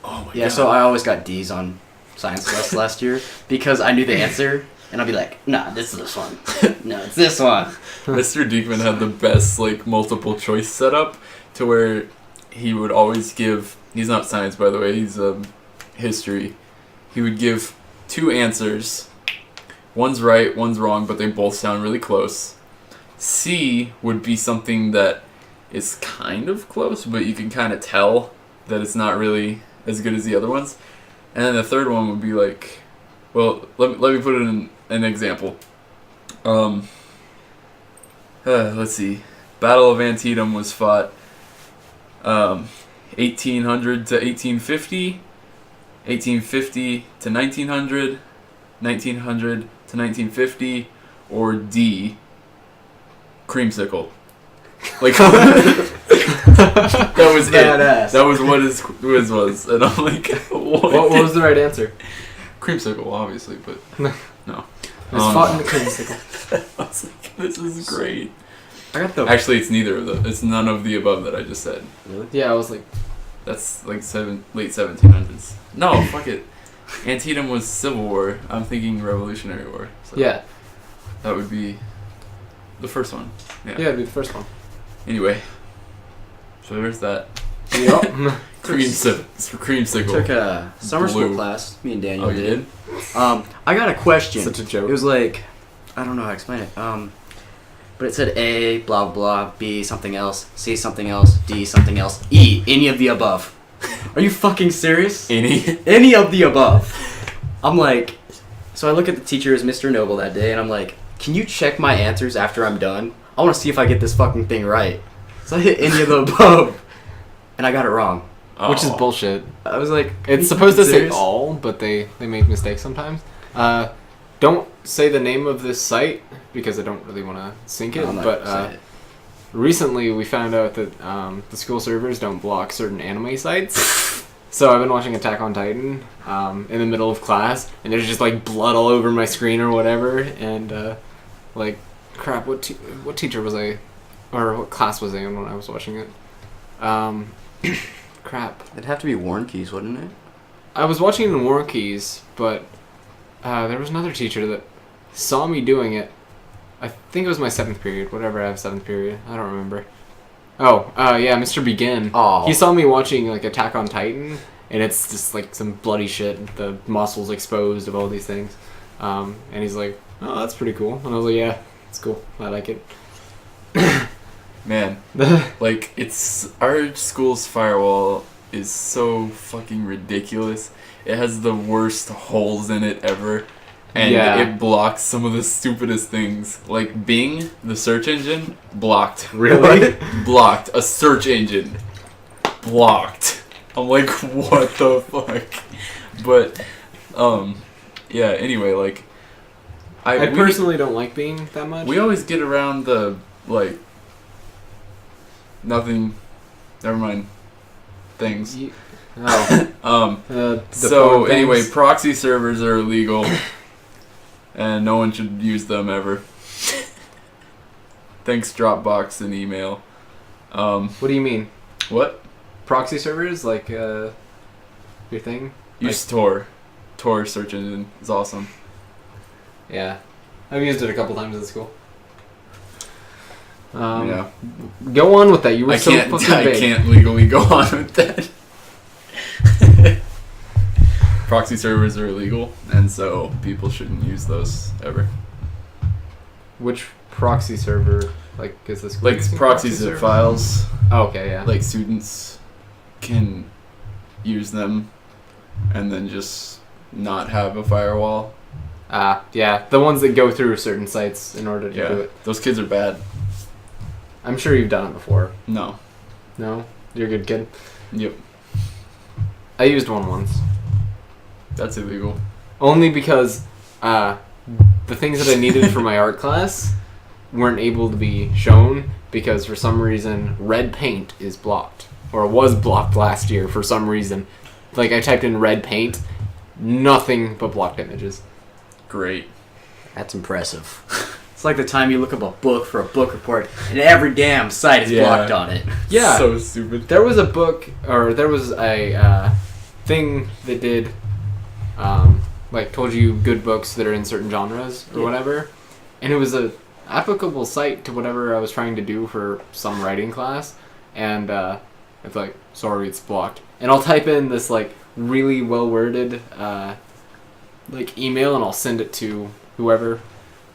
Oh my Yeah, god. so I always got D's on science class last year because I knew the answer, and I'd be like, nah, this is this one. No, it's this one. Mr. Diekman had the best, multiple choice setup to where he would always give, he's not science, by the way, he's history. He would give two answers. One's right, one's wrong, but they both sound really close. C would be something that is kind of close, but you can kind of tell that it's not really as good as the other ones. And then the third one would be like, well, let me put it in an example. Let's see. Battle of Antietam was fought 1800 to 1850, 1850 to 1900, 1900 to 1950, or D, creamsicle. Like that was it. Badass. That was what his quiz was, and I'm like, what? What was the right answer? Creamsicle, obviously, but no. It's fought in the creamsicle. I was like, this is great. I got the. Actually, it's neither of the. It's none of the above that I just said. Really? Yeah, I was like, That's like late 1700s. No, fuck it. Antietam was Civil War. I'm thinking Revolutionary War. So yeah. that would be the first one. Yeah, it'd be the first one. Anyway, so there's that. Yup. Creamsicle. Took a summer school Blue. class. Me and Daniel Oh, you did? I got a question. Such a It joke. was like, I don't know how to explain it. But it said A, blah, blah, blah, B, something else, C, something else, D, something else, E, any of the above. Are you fucking serious? Any? Any of the above. I'm like, so I look at the teacher as Mr. Noble that day, and I'm like, can you check my answers after I'm done? I want to see if I get this fucking thing right. So I hit any of the above, and I got it wrong. Which is Oh. bullshit. I was like, It's supposed to say serious? all, but they make mistakes sometimes. Don't say the name of this site because I don't really want to sync it. I'm not But gonna say it. recently we found out that the school servers don't block certain anime sites. So I've been watching Attack on Titan in the middle of class, and there's just like blood all over my screen or whatever. And like, crap, what teacher was I, or what class was I in when I was watching it? Crap. It'd have to be Warren Keys, wouldn't it? I was watching it in War Keys, but there was another teacher that saw me doing it. I think it was my 7th period, whatever I have 7th period. I don't remember. Oh, yeah, Mr. Begin. Oh. He saw me watching like Attack on Titan, and it's just like some bloody shit. The muscles exposed of all these things. And he's like, "Oh, that's pretty cool." And I was like, "Yeah, it's cool. I like it." Man, like, it's our school's firewall is so fucking ridiculous. It has the worst holes in it ever, and Yeah. it blocks some of the stupidest things. Like Bing, the search engine, blocked. Really? Blocked. A search engine, blocked. I'm like, what the fuck? But, yeah. Anyway, like, I personally don't like Bing that much. we always get around the like. Nothing. Never mind. Things. Oh. The So phone anyway, things. proxy servers are illegal, and no one should use them ever. Thanks Dropbox and email. What do you mean? What? Proxy servers, like your thing? Use Tor. Tor search engine is awesome. Yeah, I've used it a couple times at school. Yeah. Go on with that. You were I so can't. fucking I big. can't legally go on with that. Proxy servers are illegal, and so people shouldn't use those ever. Which proxy server? Like, is this Like proxy zip files. Oh, okay, yeah. Like students can use them and then just not have a firewall. Yeah, the ones that go through certain sites in order to do Yeah, it. those kids are bad. I'm sure you've done it before. No. No, you're a good kid. Yep. I used one once. That's illegal. Only because the things that I needed for my art class weren't able to be shown because for some reason red paint is blocked. Or was blocked last year for some reason. Like I typed in red paint, nothing but blocked images. Great. That's impressive. It's like the time you look up a book for a book report and every damn site is Yeah. blocked on it. Yeah. So stupid. There was a book, or there was a thing that did, like told you good books that are in certain genres or Yeah. whatever, and it was a applicable site to whatever I was trying to do for some writing class, and it's like, sorry, it's blocked. And I'll type in this like really well worded like email, and I'll send it to whoever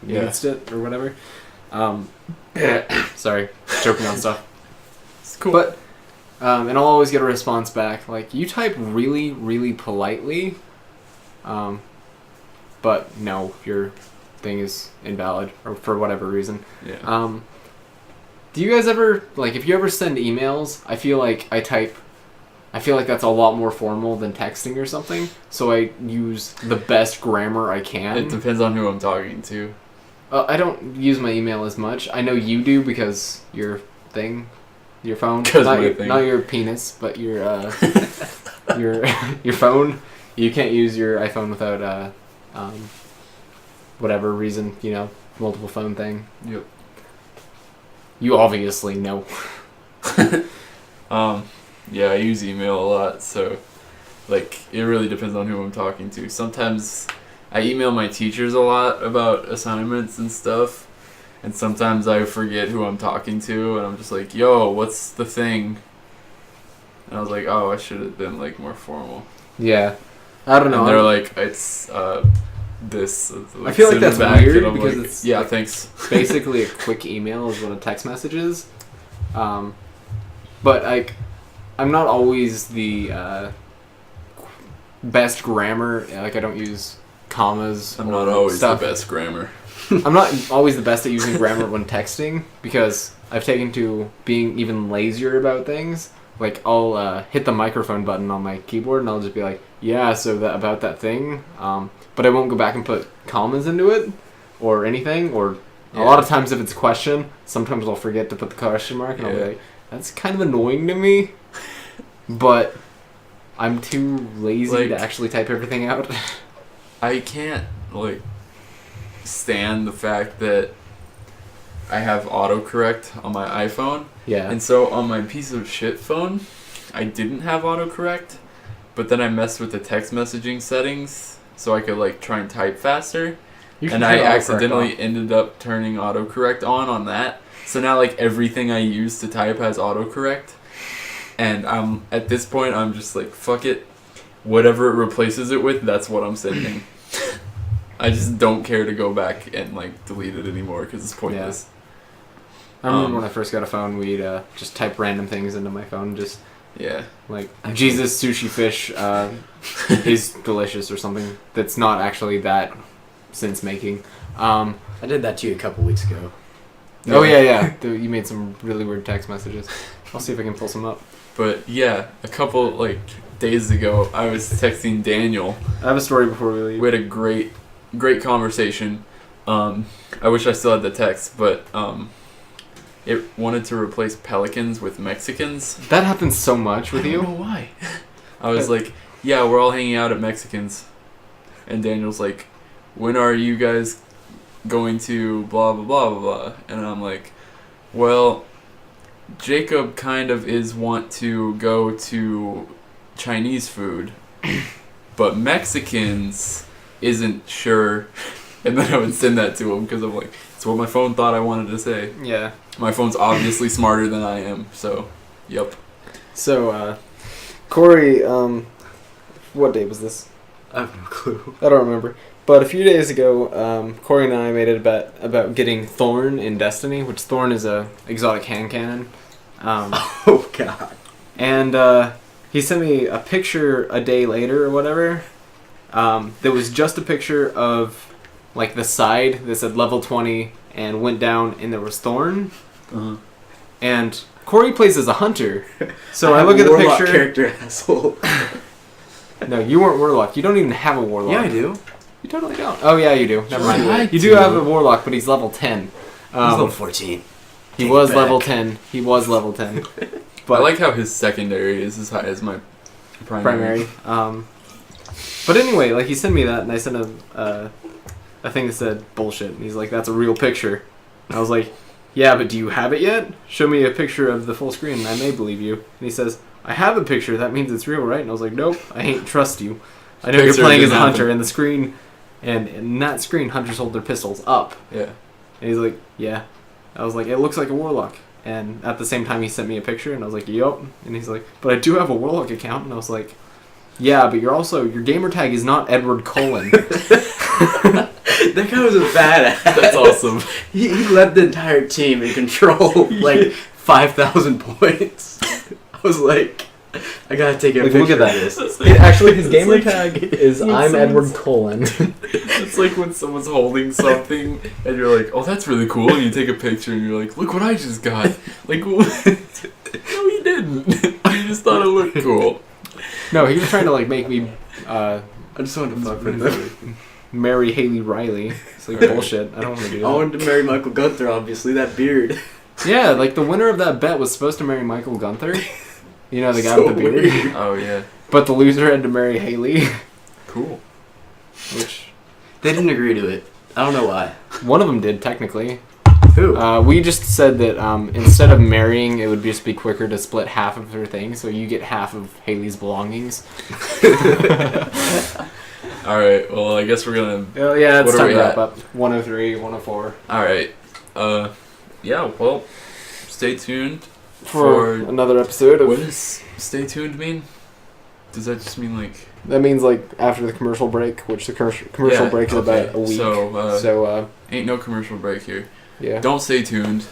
Yeah. needs it or whatever. Sorry, choking on stuff. It's cool. But, and I'll always get a response back, like, you type really, really politely, but no, your thing is invalid, or for whatever reason. yeah. Do you guys ever, like, if you ever send emails, I feel like that's a lot more formal than texting or something, so I use the best grammar I can. It depends on who I'm talking to. I don't use my email as much. I know you do because your thing, your phone. 'Cause not my your, thing. not your penis, but your your phone. You can't use your iPhone without whatever reason, multiple phone thing. Yep. You obviously know. Yeah, I use email a lot, so like it really depends on who I'm talking to. Sometimes I email my teachers a lot about assignments and stuff, and sometimes I forget who I'm talking to, and I'm just like, "Yo, what's the thing?" And I was like, "Oh, I should have been like more formal." Yeah, I don't know. And they're like, "It's this." I feel like send it that's back, weird and I'm because like, it's yeah, like- thanks. basically a quick email is what a text message is. But like, I'm not always the best grammar. Like I don't use commas. I'm or not always stuff. the best grammar. I'm not always the best at using grammar when texting because I've taken to being even lazier about things. Like I'll hit the microphone button on my keyboard and I'll just be like, yeah, so that about that thing. But I won't go back and put commas into it or anything. Or a lot of times if it's a question, sometimes I'll forget to put the question mark and I'll be like, that's kind of annoying to me. But I'm too lazy to actually type everything out. I can't like stand the fact that I have autocorrect on my iPhone. Yeah. And so on my piece of shit phone, I didn't have autocorrect, but then I messed with the text messaging settings so I could like try and type faster. You should And I turn autocorrect accidentally on. ended up turning autocorrect on that. So now like everything I use to type has autocorrect. And at this point I'm just like, fuck it. Whatever it replaces it with, that's what I'm sending. I just don't care to go back and like delete it anymore because it's pointless. I remember when I first got a phone, we'd just type random things into my phone, just Yeah. like Jesus sushi fish is delicious or something that's not actually that sense making. I did that to you a couple weeks ago. Oh yeah. You made some really weird text messages. I'll see if I can pull some up. But yeah, a couple like days ago I was texting Daniel. I have a story before we leave. We had a great conversation. I wish I still had the text, but it wanted to replace Pelicans with Mexicans. That happens so much with I you. don't know why. I was like, yeah, we're all hanging out at Mexicans. And Daniel's like, when are you guys going to blah, blah, blah, blah, blah. And I'm like, well, Jacob kind of is want to go to Chinese food, but Mexicans isn't sure. And then I would send that to him because I'm like, it's what my phone thought I wanted to say. Yeah. My phone's obviously smarter than I am, so, yep. So, Corey, what day was this? I have no clue. I don't remember. But a few days ago, Corey and I made a bet about getting Thorn in Destiny, which Thorn is a exotic hand cannon. Oh god. And he sent me a picture a day later or whatever. That was just a picture of like the side that said level 20 and went down and there was Thorn. Uh-huh. And Corey plays as a hunter. So I look at the Warlock picture. character asshole. No, you weren't Warlock. You don't even have a Warlock. Yeah, I do. You totally don't. Oh yeah, you do. Never Sure, mind. I You do do. have a Warlock, but he's level 10. He's level 14. He Take was it level back. 10. He was level 10. I But like how his secondary is as high as my primary. primary. But anyway, like he sent me that, and I sent him a thing that said bullshit, and he's like, "That's a real picture." And I was like, "Yeah, but do you have it yet? Show me a picture of the full screen, and I may believe you." And he says, "I have a picture. That means it's real, right?" And I was like, "Nope, I ain't trust you. I know you're Picture playing as a didn't hunter, happen. and the screen, and in that screen, hunters hold their pistols up." Yeah. And he's like, "Yeah." I was like, "It looks like a warlock." And at the same time, he sent me a picture, and I was like, "Yup." And he's like, "But I do have a warlock account." And I was like, "Yeah, but your gamer tag is not Edward Cullen." That guy was a badass. That's awesome. He led the entire team in control, like 5,000 points. I was like, I gotta take a Like, picture look at that. of this. Actually, his It's gamer like- tag is when I'm someone's- Edward Cullen. It's like when someone's holding something and you're like, oh, that's really cool. And you take a picture and you're like, look what I just got. Like, no, you didn't. You just thought it looked cool. No, he was trying to like make me I just wanted to fuck with him. marry Haley Riley. It's like bullshit. I don't want to do I that. wanted to marry Michael Gunther, obviously, that beard. Yeah, like the winner of that bet was supposed to marry Michael Gunther. You know, the guy So with the beard. weird. Oh, yeah. But the loser had to marry Haley, Cool. which They didn't agree to it. I don't know why. one of them did technically. Who? We just said that instead of marrying, it would just be quicker to split half of her thing, so you get half of Haley's belongings. All right. Well, I guess we're going to... Oh yeah, it's What are time we to wrap at? up. 103, 104. All right. Yeah, well, stay tuned For another episode of... What does stay tuned mean? Does that just mean like... That means like after the commercial break, which the commercial Yeah, break is okay. about a week. So, So ain't no commercial break here. yeah. Don't stay tuned.